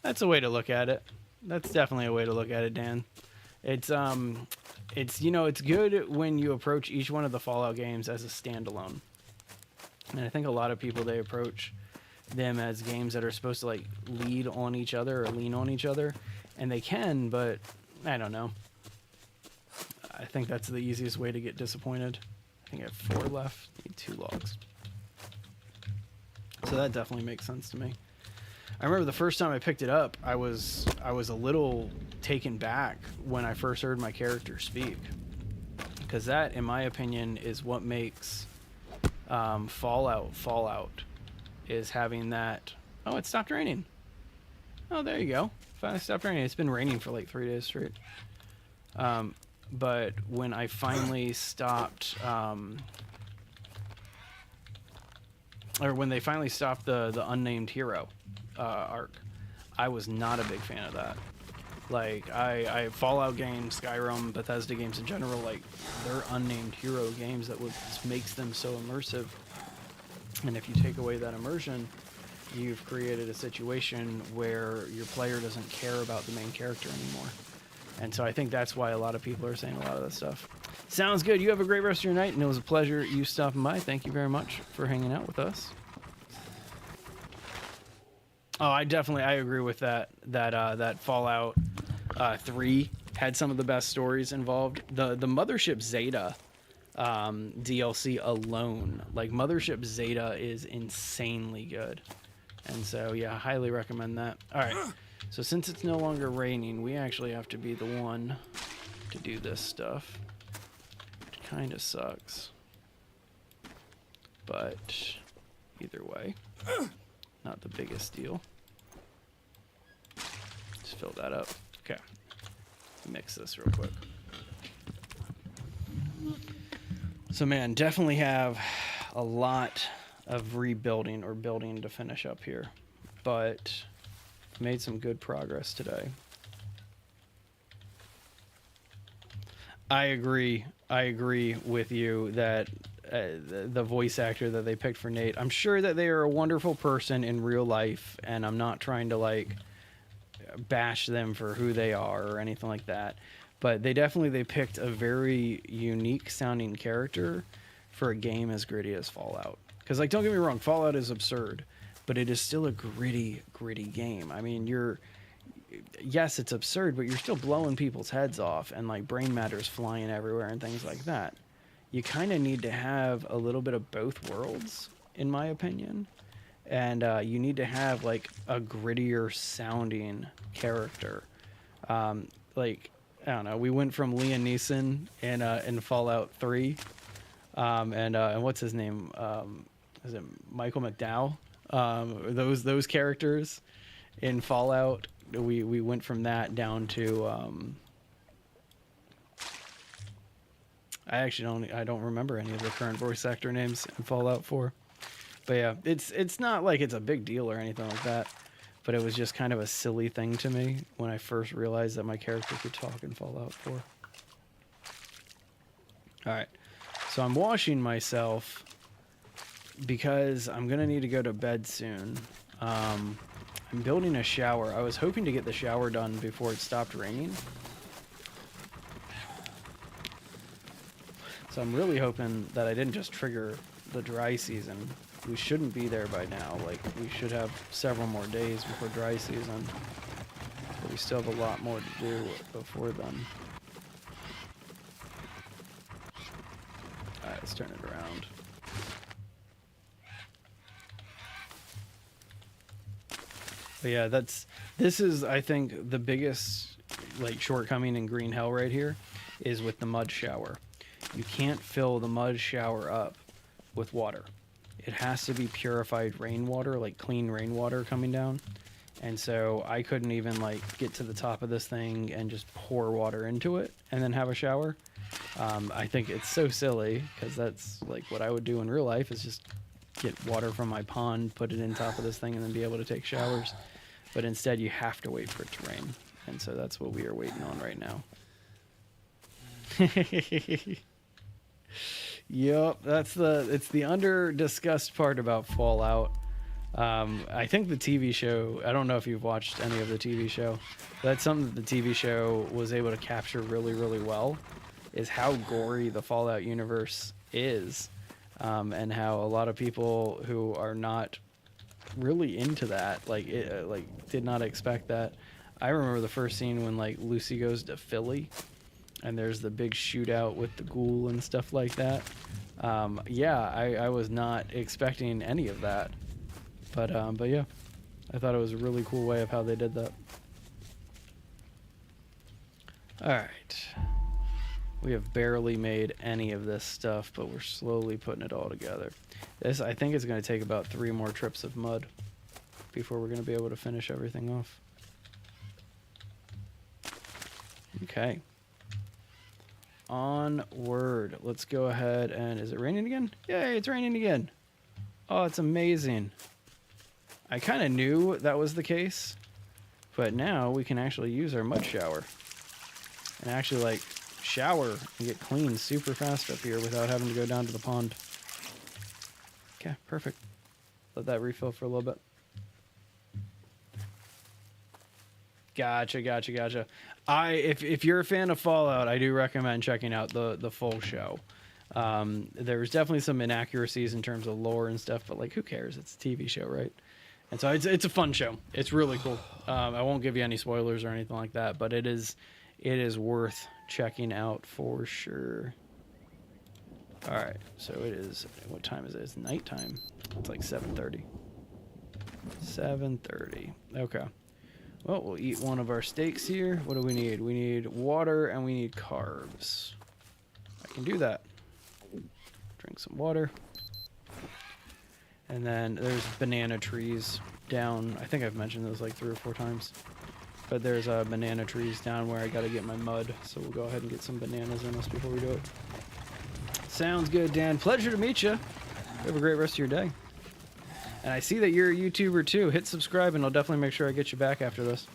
That's a way to look at it. That's definitely a way to look at it, Dan. It's you know, it's good when you approach each one of the Fallout games as a standalone. And I think a lot of people, they approach them as games that are supposed to like lead on each other or lean on each other, and they can, but I don't know. I think that's the easiest way to get disappointed. I think I have 4 left. Need 2 logs. So that definitely makes sense to me. I remember the first time I picked it up, I was a little taken back when I first heard my character speak, because that, in my opinion, is what makes Fallout, is having that. Oh, it stopped raining. Oh, there you go. Finally stopped raining. It's been raining for like 3 days straight. But when I finally stopped, or when they finally stopped the unnamed hero arc, I was not a big fan of that. Like, I Fallout games, Skyrim, Bethesda games in general, like, they're unnamed hero games that makes them so immersive. And if you take away that immersion, you've created a situation where your player doesn't care about the main character anymore. And so I think that's why a lot of people are saying a lot of this stuff. Sounds good. You have a great rest of your night, and it was a pleasure you stopping by. Thank you very much for hanging out with us. Oh, I agree with that. That Fallout 3 had some of the best stories involved. The Mothership Zeta DLC alone, like Mothership Zeta, is insanely good. And so, yeah, I highly recommend that. All right. So since it's no longer raining, we actually have to be the one to do this stuff. It kind of sucks. But either way, not the biggest deal. Just fill that up. Okay. Mix this real quick. So, man, definitely have a lot of rebuilding or building to finish up here. But made some good progress today. I agree with you that the voice actor that they picked for Nate, I'm sure that they are a wonderful person in real life, and I'm not trying to like bash them for who they are or anything like that, but they picked a very unique sounding character for a game as gritty as Fallout. Because, like, don't get me wrong, Fallout is absurd, but it is still a gritty game. I mean, yes, it's absurd, but you're still blowing people's heads off, and like brain matter's flying everywhere and things like that. You kind of need to have a little bit of both worlds, in my opinion. And you need to have like a grittier sounding character. Like, I don't know, we went from Liam Neeson in Fallout 3, and what's his name? Is it Michael McDowell? Those characters in Fallout, we went from that down to I don't remember any of the current voice actor names in Fallout 4. But yeah, it's not like it's a big deal or anything like that, but it was just kind of a silly thing to me when I first realized that my character could talk in Fallout 4. All right, so I'm washing myself because I'm gonna need to go to bed soon. I'm building a shower. I was hoping to get the shower done before it stopped raining. So I'm really hoping that I didn't just trigger the dry season. We shouldn't be there by now. Like, we should have several more days before dry season. But we still have a lot more to do before then. Alright, let's turn it around. But yeah, this is, I think, the biggest like shortcoming in Green Hell right here is with the mud shower. You can't fill the mud shower up with water. It has to be purified rainwater, like clean rainwater coming down. And so I couldn't even like get to the top of this thing and just pour water into it and then have a shower. I think it's so silly because that's like what I would do in real life is just get water from my pond, put it in top of this thing, and then be able to take showers. But instead, you have to wait for it to rain, and so that's what we are waiting on right now. Yep, it's the under discussed part about Fallout. I think the TV show, I don't know if you've watched any of the TV show, but that's something that the TV show was able to capture really, really well, is how gory the Fallout universe is, and how a lot of people who are not really into that, like did not expect that. I remember the first scene when like Lucy goes to Philly, and there's the big shootout with the ghoul and stuff like that. Yeah, I was not expecting any of that. But yeah, I thought it was a really cool way of how they did that. Alright. We have barely made any of this stuff, but we're slowly putting it all together. This, I think, is going to take about 3 more trips of mud before we're going to be able to finish everything off. Okay. Onward. Let's go ahead and... Is it raining again? Yay, it's raining again. Oh, it's amazing. I kind of knew that was the case, but now we can actually use our mud shower and actually like shower and get clean super fast up here without having to go down to the pond. Okay, perfect. Let that refill for a little bit. Gotcha. If you're a fan of Fallout, I do recommend checking out the full show. There's definitely some inaccuracies in terms of lore and stuff, but like, who cares? It's a TV show, right? And so it's a fun show. It's really cool. I won't give you any spoilers or anything like that, but it is worth checking out for sure. All right, so it is. What time is it? It's nighttime. It's like 7:30. 7:30. Okay. Well, we'll eat one of our steaks here. What do we need? We need water and we need carbs. I can do that. Drink some water. And then there's banana trees down. I think I've mentioned those like 3 or 4 times. But there's banana trees down where I got to get my mud. So we'll go ahead and get some bananas in us before we do it. Sounds good, Dan. Pleasure to meet you. Have a great rest of your day. And I see that you're a YouTuber too. Hit subscribe and I'll definitely make sure I get you back after this.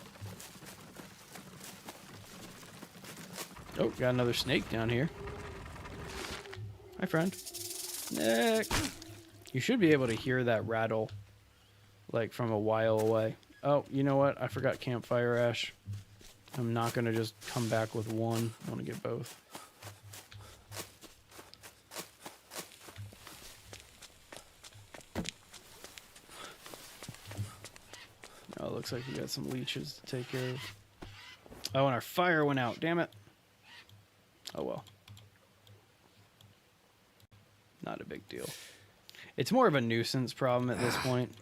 Oh, got another snake down here. Hi, friend. Nick. You should be able to hear that rattle, like, from a while away. Oh, you know what? I forgot campfire ash. I'm not going to just come back with one. I want to get both. Oh, it looks like we got some leeches to take care of. Oh, and our fire went out. Damn it. Oh, well. Not a big deal. It's more of a nuisance problem at this point.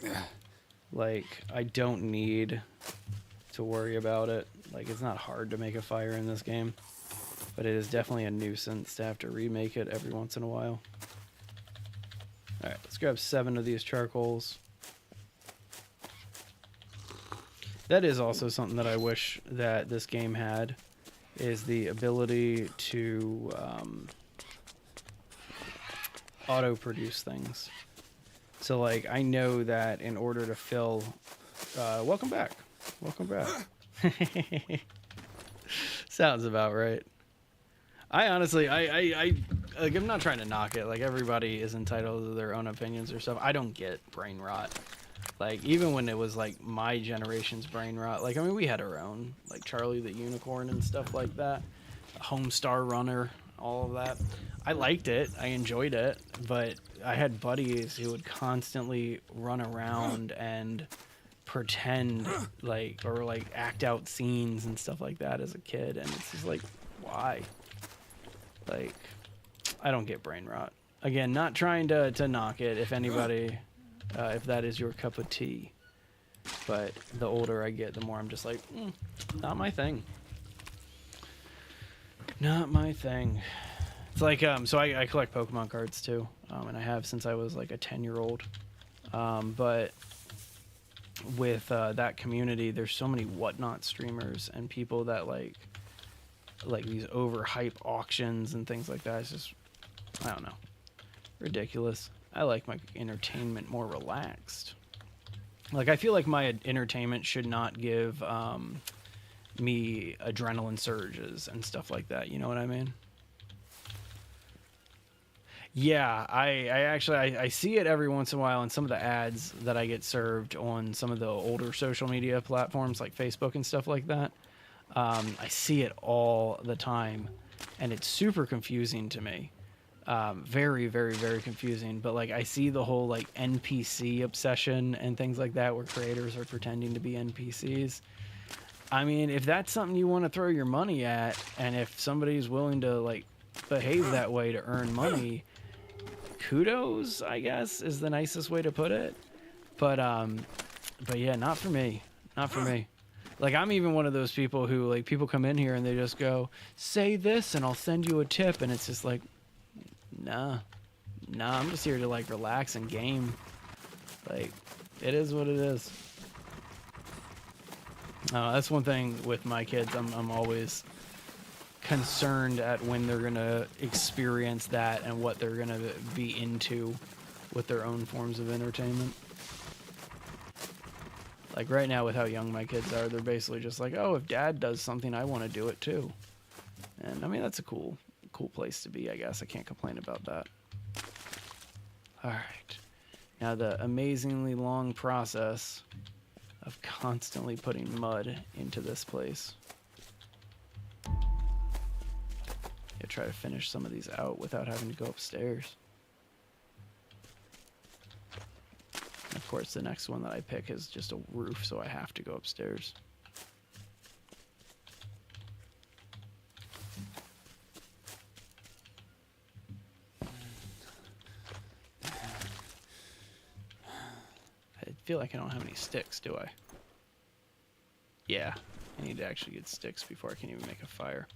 Like, I don't need to worry about it. Like, it's not hard to make a fire in this game. But it is definitely a nuisance to have to remake it every once in a while. Alright, let's grab 7 of these charcoals. That is also something that I wish that this game had, is the ability to auto-produce things. So, like, I know that in order to fill... welcome back. Welcome back. Sounds about right. I honestly, like, I'm not trying to knock it. Like, everybody is entitled to their own opinions or stuff. I don't get brain rot. Like, even when it was, like, my generation's brain rot. Like, I mean, we had our own. Like, Charlie the Unicorn and stuff like that. Homestar Runner, all of that. I liked it. I enjoyed it. But I had buddies who would constantly run around and pretend, like, or, like, act out scenes and stuff like that as a kid. And it's just like, why? Like, I don't get brain rot. Again, not trying to knock it, if anybody... if that is your cup of tea. But the older I get, the more I'm just like, not my thing. Not my thing. It's like, so I collect Pokemon cards too. And I have since I was like a 10-year-old. But with that community, there's so many whatnot streamers and people that like like these overhype auctions and things like that. It's just, I don't know, ridiculous. I like my entertainment more relaxed. Like, I feel like my entertainment should not give me adrenaline surges and stuff like that. You know what I mean? Yeah, I actually I see it every once in a while in some of the ads that I get served on some of the older social media platforms like Facebook and stuff like that. I see it all the time, and it's super confusing to me. Very, very, very confusing. But like, I see the whole like NPC obsession and things like that, where creators are pretending to be NPCs. I mean, if that's something you want to throw your money at, and if somebody's willing to like behave that way to earn money, kudos, I guess, is the nicest way to put it. But yeah, not for me. Not for me. Like, I'm even one of those people who, like, people come in here and they just go, say this and I'll send you a tip, and it's just like, nah, I'm just here to like relax and game. Like, it is what it is. That's one thing with my kids. I'm always concerned at when they're gonna experience that and what they're gonna be into with their own forms of entertainment. Like right now, with how young my kids are, they're basically just like, oh, if dad does something, I want to do it too. And I mean, that's a cool place to be, I guess. I can't complain about that. All right. Now the amazingly long process of constantly putting mud into this place. Yeah, try to finish some of these out without having to go upstairs. And of course, the next one that I pick is just a roof, so I have to go upstairs. I feel like I don't have any sticks, do I? Yeah, I need to actually get sticks before I can even make a fire.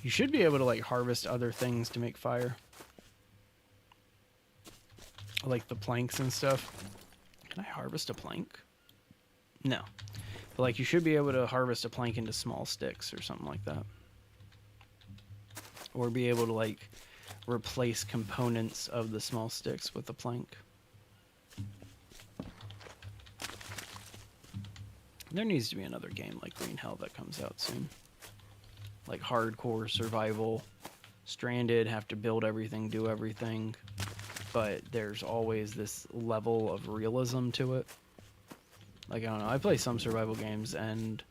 You should be able to like harvest other things to make fire. Like the planks and stuff. Can I harvest a plank? No. But like, you should be able to harvest a plank into small sticks or something like that. Or be able to like replace components of the small sticks with the plank. There needs to be another game like Green Hell that comes out soon. Like hardcore survival. Stranded, have to build everything, do everything. But there's always this level of realism to it. Like, I don't know, I play some survival games and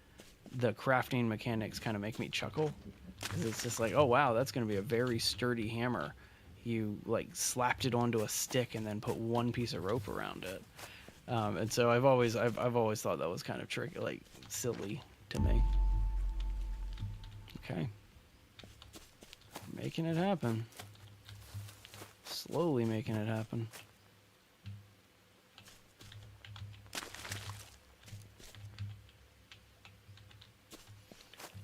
the crafting mechanics kind of make me chuckle. Because it's just like, oh wow, that's going to be a very sturdy hammer. You like slapped it onto a stick and then put one piece of rope around it. And so I've always thought that was kind of tricky, like silly to me. Okay. Making it happen. Slowly making it happen.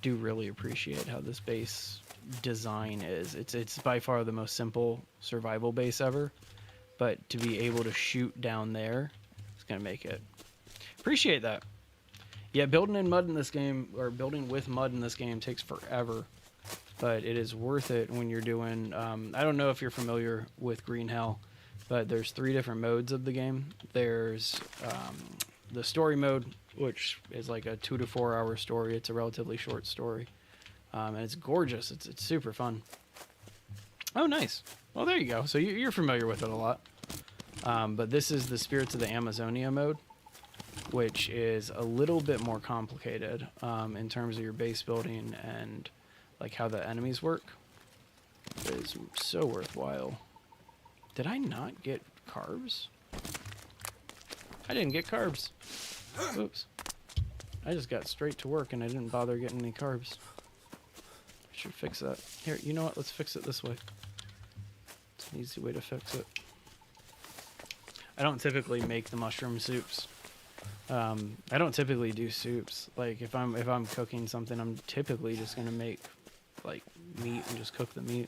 Do really appreciate how this base design is. It's by far the most simple survival base ever, but to be able to shoot down there is gonna make it. Appreciate that. Yeah, building in mud in this game, or building with mud in this game, takes forever, but it is worth it when you're doing. I don't know if you're familiar with Green Hell, but there's 3 different modes of the game. There's the story mode, which is like a 2 to 4 hour story. It's a relatively short story, and it's gorgeous. It's super fun. Oh, nice. Well, there you go. So you're familiar with it a lot. But this is the Spirits of the Amazonia mode, which is a little bit more complicated in terms of your base building and like how the enemies work. It is so worthwhile. Did I not get carbs? I didn't get carbs. Oops. I just got straight to work and I didn't bother getting any carbs. I should fix that. Here, you know what? Let's fix it this way. It's an easy way to fix it. I don't typically make the mushroom soups. I don't typically do soups. Like if I'm cooking something, I'm typically just gonna make like meat and just cook the meat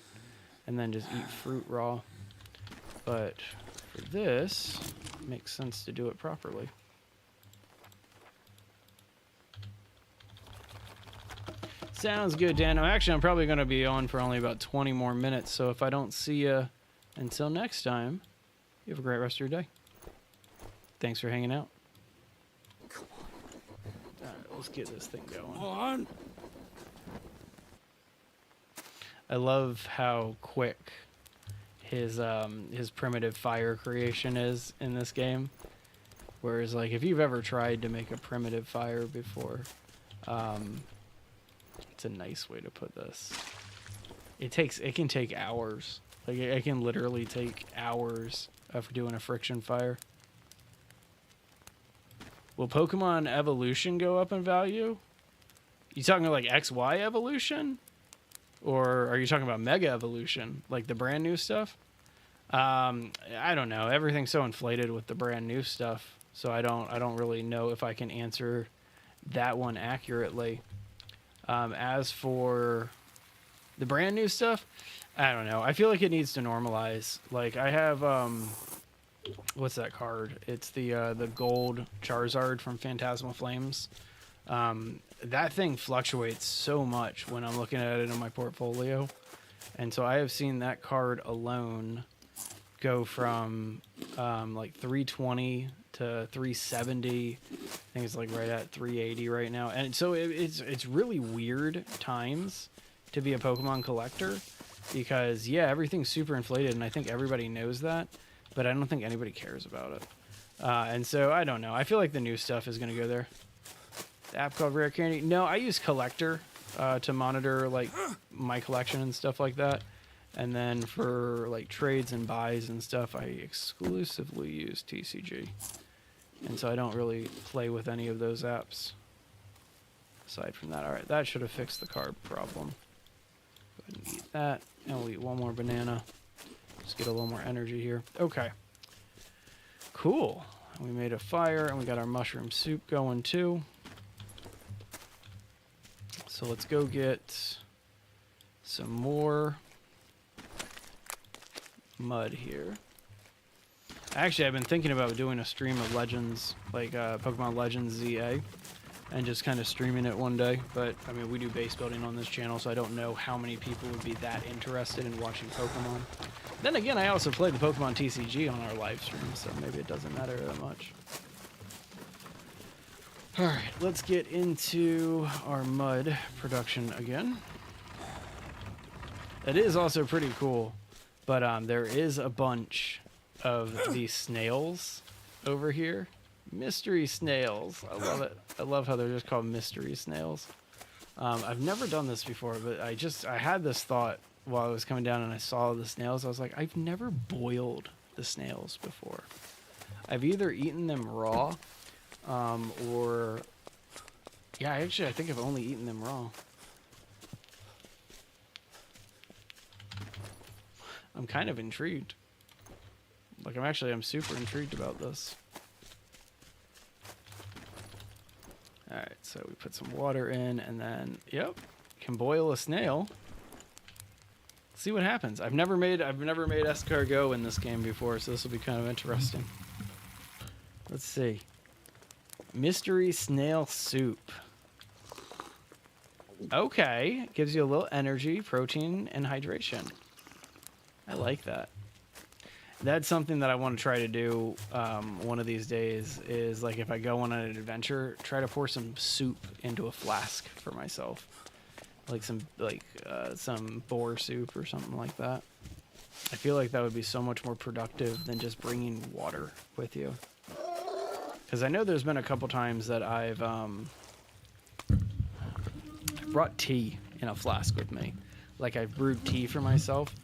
and then just eat fruit raw. But for this, it makes sense to do it properly. Sounds good, Dan. Actually, I'm probably going to be on for only about 20 more minutes, so if I don't see you until next time, you have a great rest of your day. Thanks for hanging out. Come All right, let's get this thing going. on. I love how quick his primitive fire creation is in this game. Whereas, like, if you've ever tried to make a primitive fire before, it's a nice way to put this. It can take hours. Like, it can literally take hours of doing a friction fire. Will Pokemon evolution go up in value? You talking like XY evolution? Or are you talking about Mega Evolution, like the brand new stuff? I don't know. Everything's so inflated with the brand new stuff, so I don't really know if I can answer that one accurately. As for the brand new stuff, I don't know. I feel like it needs to normalize. Like I have what's that card? It's the gold Charizard from Phantasmal Flames. That thing fluctuates so much when I'm looking at it in my portfolio. And so I have seen that card alone go from like 320 to 370. I think it's like right at 380 right now. And so it's really weird times to be a Pokemon collector because, yeah, everything's super inflated and I think everybody knows that, but I don't think anybody cares about it. And so I don't know. I feel like the new stuff is going to go there. The app called Rare Candy. No, I use Collector to monitor like my collection and stuff like that. And then for like trades and buys and stuff, I exclusively use TCG. And so I don't really play with any of those apps. Aside from that, all right, that should have fixed the carb problem. Go ahead and eat that, and we'll eat one more banana. Just get a little more energy here. Okay. Cool. We made a fire, and we got our mushroom soup going too. So let's go get some more mud here. Actually, I've been thinking about doing a stream of Legends, like Pokemon Legends ZA, and just kind of streaming it one day. But, I mean, we do base building on this channel, so I don't know how many people would be that interested in watching Pokemon. Then again, I also play the Pokemon TCG on our live stream, so maybe it doesn't matter that much. Alright, let's get into our mud production again. It is also pretty cool, but there is a bunch of these snails over here. Mystery snails. I love it. I love how they're just called mystery snails. I've never done this before, but I had this thought while I was coming down and I saw the snails. I was like, I've never boiled the snails before. I've either eaten them raw, or yeah, actually I think I've only eaten them raw. I'm kind of intrigued. Like I'm super intrigued about this. Alright, so we put some water in and then, yep, can boil a snail. See what happens. I've never made escargot in this game before, so this will be kind of interesting. Let's see. Mystery snail soup. Okay, gives you a little energy, protein, and hydration. I like that. That's something that I want to try to do one of these days is, like, if I go on an adventure, try to pour some soup into a flask for myself. Like some boar soup or something like that. I feel like that would be so much more productive than just bringing water with you. Because I know there's been a couple times that I've brought tea in a flask with me. Like I've brewed tea for myself.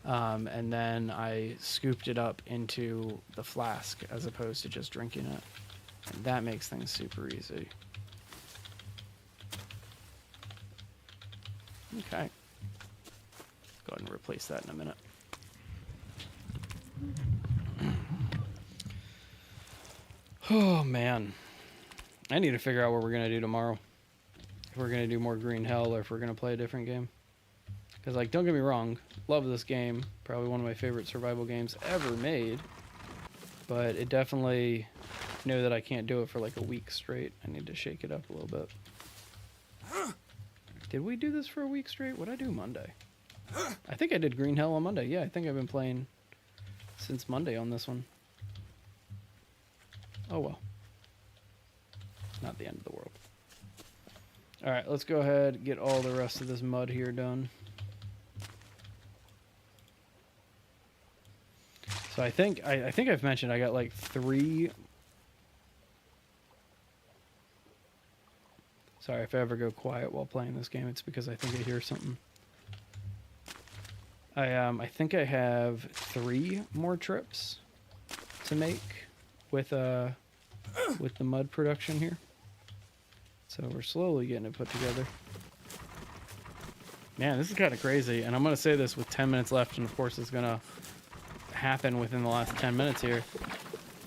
And then I scooped it up into the flask as opposed to just drinking it. And that makes things super easy. Okay. Go ahead and replace that in a minute. Oh, man. I need to figure out what we're going to do tomorrow. If we're going to do more Green Hell or if we're going to play a different game. Because, like, don't get me wrong, love this game. Probably one of my favorite survival games ever made. But it definitely know that I can't do it for like a week straight. I need to shake it up a little bit. Did we do this for a week straight? What'd I do Monday? I think I did Green Hell on Monday. Yeah, I think I've been playing since Monday on this one. Oh well. Not the end of the world. Alright, let's go ahead and get all the rest of this mud here done. So I think I've mentioned I got like 3. Sorry if I ever go quiet while playing this game, it's because I think I hear something. I think I have 3 more trips to make with the mud production here. So we're slowly getting it put together. Man, this is kind of crazy, and I'm gonna say this with 10 minutes left, and of course it's gonna happen within the last 10 minutes here.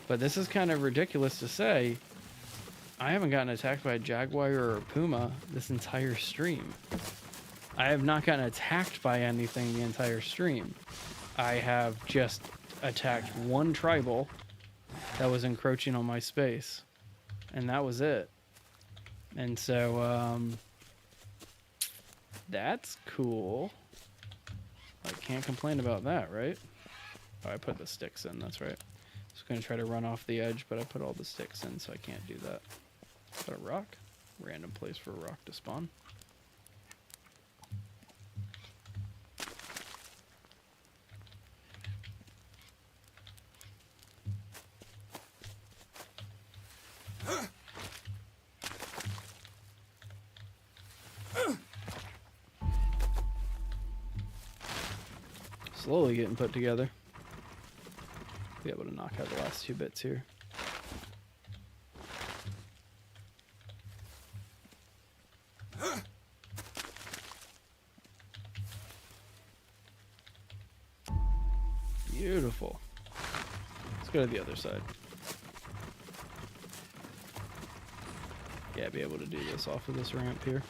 But this is kind of ridiculous to say. I haven't gotten attacked by a jaguar or a puma this entire stream. I have not gotten attacked by anything the entire stream. I have just attacked one tribal that was encroaching on my space, and that was it. And so that's cool. I can't complain about that, right? Oh, I put the sticks in, that's right. I was going to try to run off the edge, but I put all the sticks in, so I can't do that. Is that a rock? Random place for a rock to spawn. Slowly getting put together. Be able to knock out the last 2 bits here. Beautiful. Let's go to the other side. Yeah, be able to do this off of this ramp here.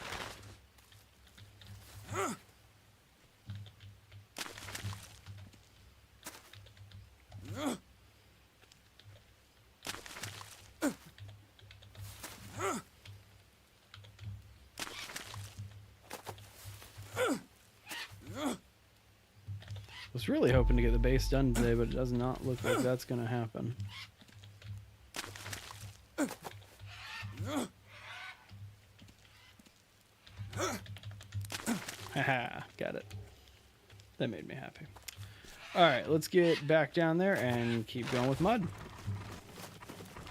Was really hoping to get the base done today, but it does not look like that's going to happen. Haha, got it. That made me happy. Alright, let's get back down there and keep going with mud.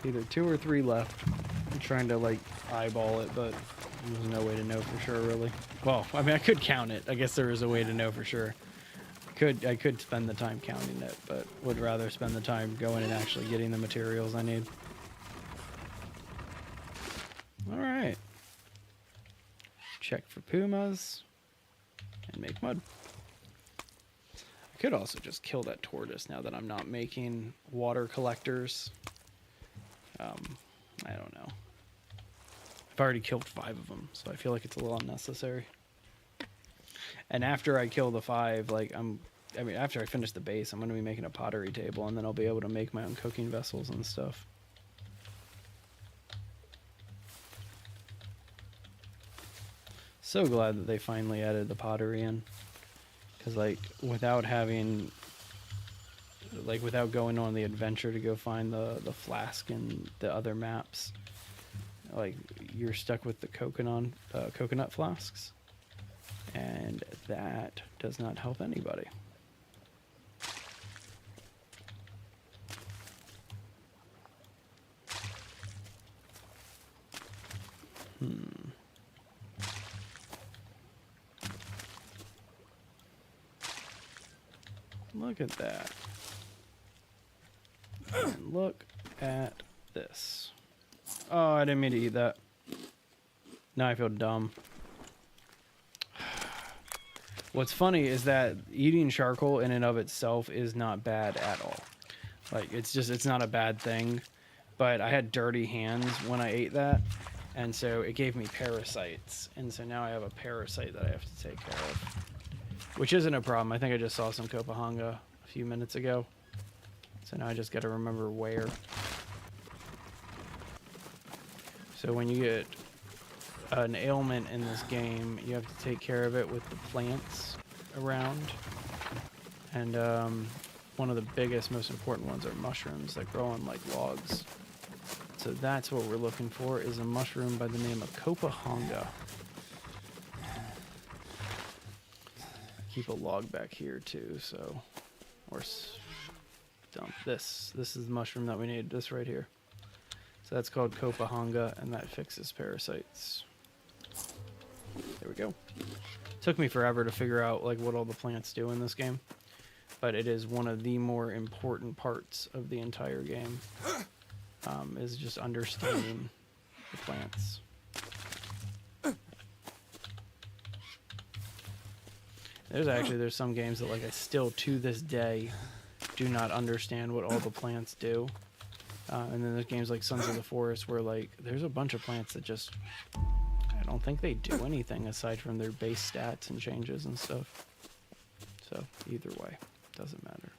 Either 2 or 3 left. I'm trying to like eyeball it, but there's no way to know for sure really. Well, I mean I could count it. I guess there is a way to know for sure. I could spend the time counting it, but would rather spend the time going and actually getting the materials I need. Alright. Check for pumas. And make mud. I could also just kill that tortoise now that I'm not making water collectors. I don't know. I've already killed 5 of them, so I feel like it's a little unnecessary. And after I kill the 5, like after I finish the base, I'm going to be making a pottery table, and then I'll be able to make my own cooking vessels and stuff. So glad that they finally added the pottery in, because like without going on the adventure to go find the flask and the other maps, like you're stuck with the coconut flasks, and that does not help anybody. Look at that. And look at this. Oh, I didn't mean to eat that. Now I feel dumb. What's funny is that eating charcoal in and of itself is not bad at all. Like, it's not a bad thing. But I had dirty hands when I ate that. And so it gave me parasites. And so now I have a parasite that I have to take care of. Which isn't a problem. I think I just saw some Copahanga a few minutes ago. So now I just got to remember where. So when you get an ailment in this game, you have to take care of it with the plants around. And one of the biggest, most important ones are mushrooms that grow on like logs. So that's what we're looking for, is a mushroom by the name of Copahonga. Keep a log back here too, so... Or dump this. This is the mushroom that we need, this right here. So that's called Copahonga, and that fixes parasites. There we go. Took me forever to figure out like what all the plants do in this game, but it is one of the more important parts of the entire game, is just understanding the plants. There's some games that like I still to this day do not understand what all the plants do. And then there's games like Sons of the Forest where like there's a bunch of plants that just, I don't think they do anything aside from their base stats and changes and stuff. So either way, doesn't matter.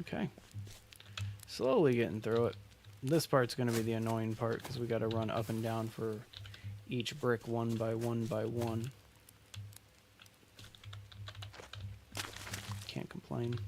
Okay. Slowly getting through it. This part's going to be the annoying part because we got to run up and down for each brick one by one by one. Can't complain.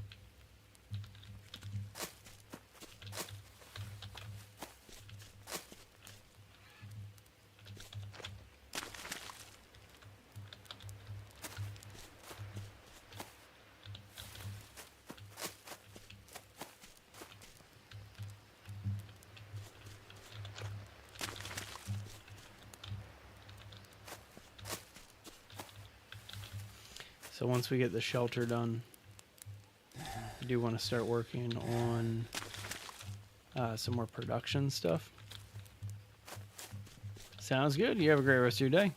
So once we get the shelter done, I do want to start working on some more production stuff. Sounds good. You have a great rest of your day.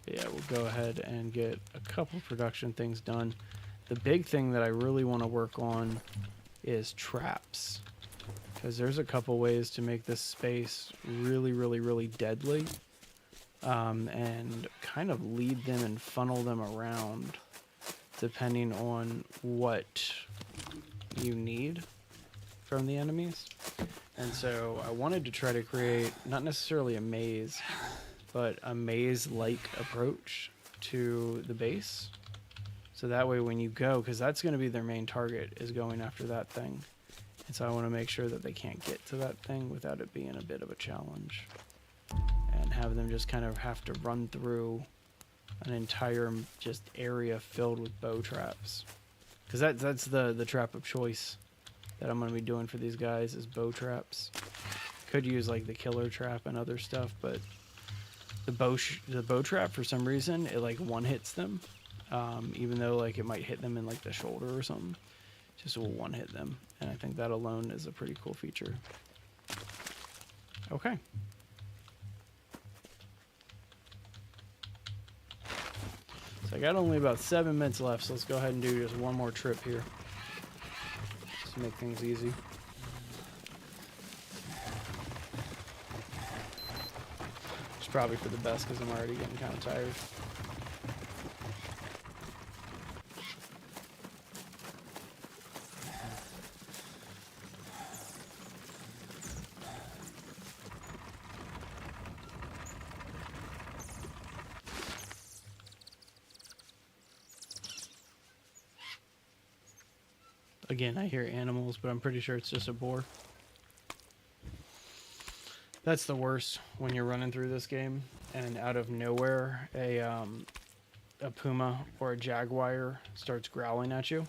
Yeah, we'll go ahead and get a couple production things done. The big thing that I really want to work on is traps, because there's a couple ways to make this space really, really, really deadly. And kind of lead them and funnel them around depending on what you need from the enemies. And so I wanted to try to create not necessarily a maze, but a maze-like approach to the base. So that way when you go, because that's going to be their main target, is going after that thing. And so I want to make sure that they can't get to that thing without it being a bit of a challenge. And have them just kind of have to run through an entire just area filled with bow traps. Because that's the trap of choice that I'm going to be doing for these guys, is bow traps. Could use like the killer trap and other stuff, but the bow trap, for some reason, it like one hits them. Even though like it might hit them in like the shoulder or something. Just will one hit them. And I think that alone is a pretty cool feature. Okay. So I got only about 7 minutes left, so let's go ahead and do just one more trip here. Just to make things easy. It's probably for the best because I'm already getting kind of tired. Again, I hear animals, but I'm pretty sure it's just a boar. That's the worst when you're running through this game and out of nowhere a puma or a jaguar starts growling at you,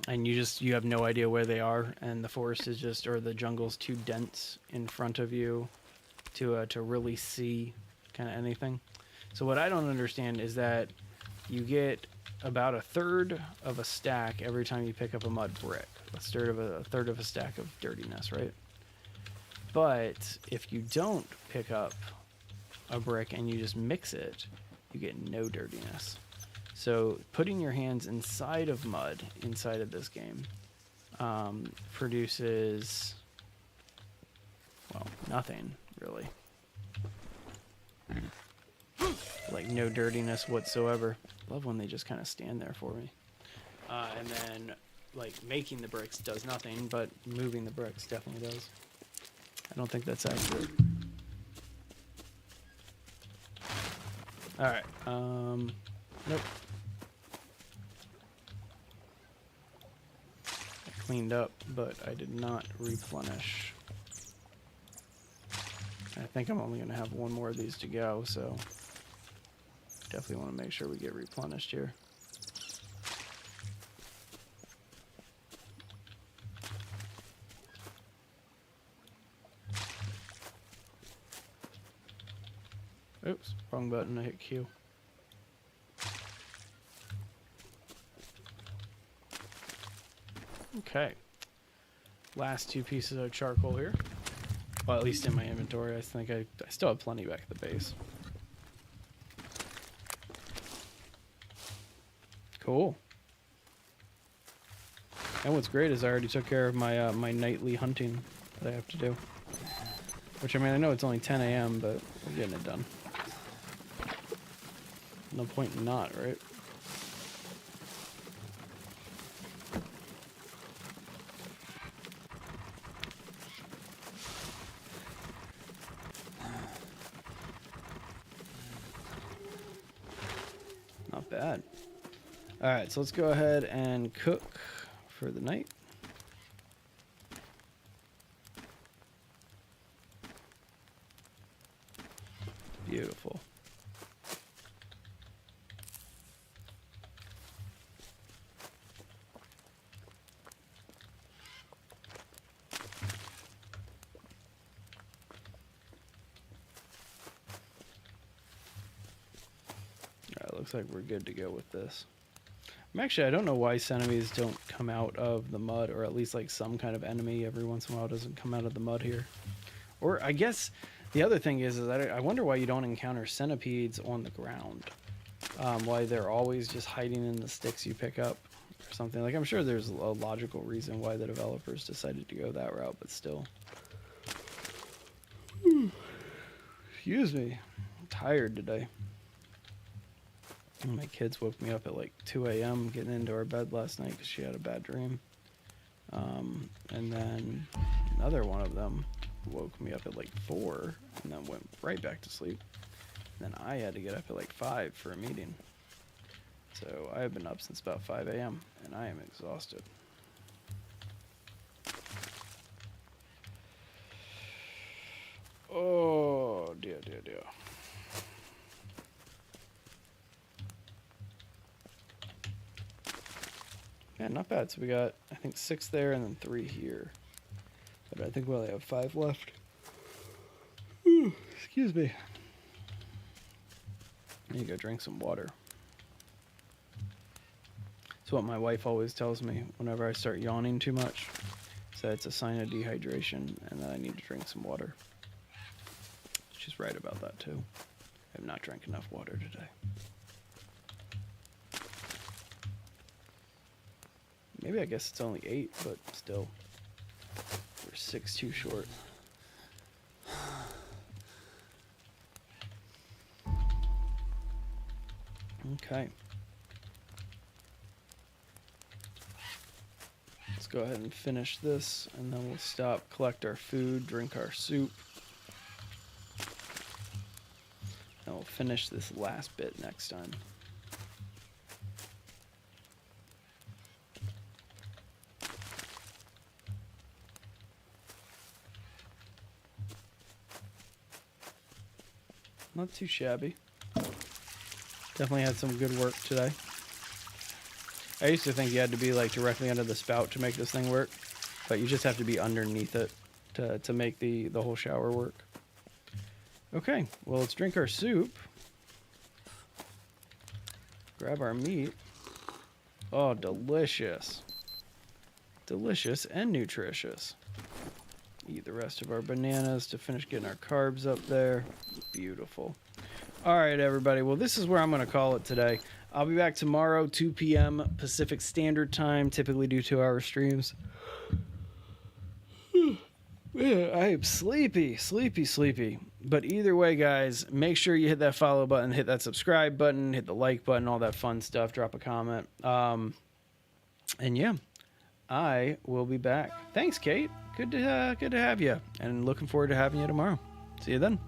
and you have no idea where they are, and the forest is just, or the jungle's too dense in front of you to really see kind of anything. So what I don't understand is that you get about a third of a stack every time you pick up a mud brick. A third of a stack of dirtiness, right? But if you don't pick up a brick and you just mix it, you get no dirtiness. So putting your hands inside of mud inside of this game produces, well, nothing really. Like no dirtiness whatsoever. Love when they just kind of stand there for me. And then like making the bricks does nothing, but moving the bricks definitely does. I don't think that's accurate. All right. Nope. I cleaned up, but I did not replenish. I think I'm only going to have one more of these to go, so definitely want to make sure we get replenished here. Oops, wrong button, I hit Q. Okay. Last 2 pieces of charcoal here. Well, at least in my inventory. I think I still have plenty back at the base. Cool. And what's great is I already took care of my my nightly hunting that I have to do. Which, I mean, I know it's only 10 a.m., but we're getting it done. No point in not, right? Not bad. Alright, so let's go ahead and cook for the night. Beautiful. Alright, looks like we're good to go with this. I don't know why centipedes don't come out of the mud, or at least like some kind of enemy every once in a while doesn't come out of the mud here. Or I guess the other thing is that I wonder why you don't encounter centipedes on the ground. Why they're always just hiding in the sticks you pick up or something. Like, I'm sure there's a logical reason why the developers decided to go that route, but still. Excuse me. I'm tired today. My kids woke me up at like 2 a.m. getting into our bed last night because she had a bad dream. And then another one of them woke me up at like 4 and then went right back to sleep. And then I had to get up at like 5 for a meeting. So I have been up since about 5 a.m. and I am exhausted. Oh, dear, dear, dear. Yeah, not bad. So we got, I think, 6 there and then 3 here. But I think we only have 5 left. Ooh, excuse me. I need to go drink some water. It's what my wife always tells me whenever I start yawning too much. So it's a sign of dehydration and that I need to drink some water. She's right about that too. I have not drank enough water today. Maybe I guess it's only 8, but still. We're 6 too short. Okay. Let's go ahead and finish this, and then we'll stop, collect our food, drink our soup. And we'll finish this last bit next time. Not too shabby. Definitely had some good work today. I used to think you had to be like directly under the spout to make this thing work, but you just have to be underneath it to make the whole shower work. Okay, well, let's drink our soup. Grab our meat. Oh, delicious. Delicious and nutritious. Eat the rest of our bananas to finish getting our carbs up there. Beautiful. All right, everybody. Well, this is where I'm going to call it today. I'll be back tomorrow, 2 p.m. Pacific Standard Time. Typically do 2-hour streams. Yeah, I am sleepy. But either way, guys, make sure you hit that follow button, hit that subscribe button, hit the like button, all that fun stuff. Drop a comment. And yeah, I will be back. Thanks, Kate. Good to have you, and looking forward to having you tomorrow. See you then.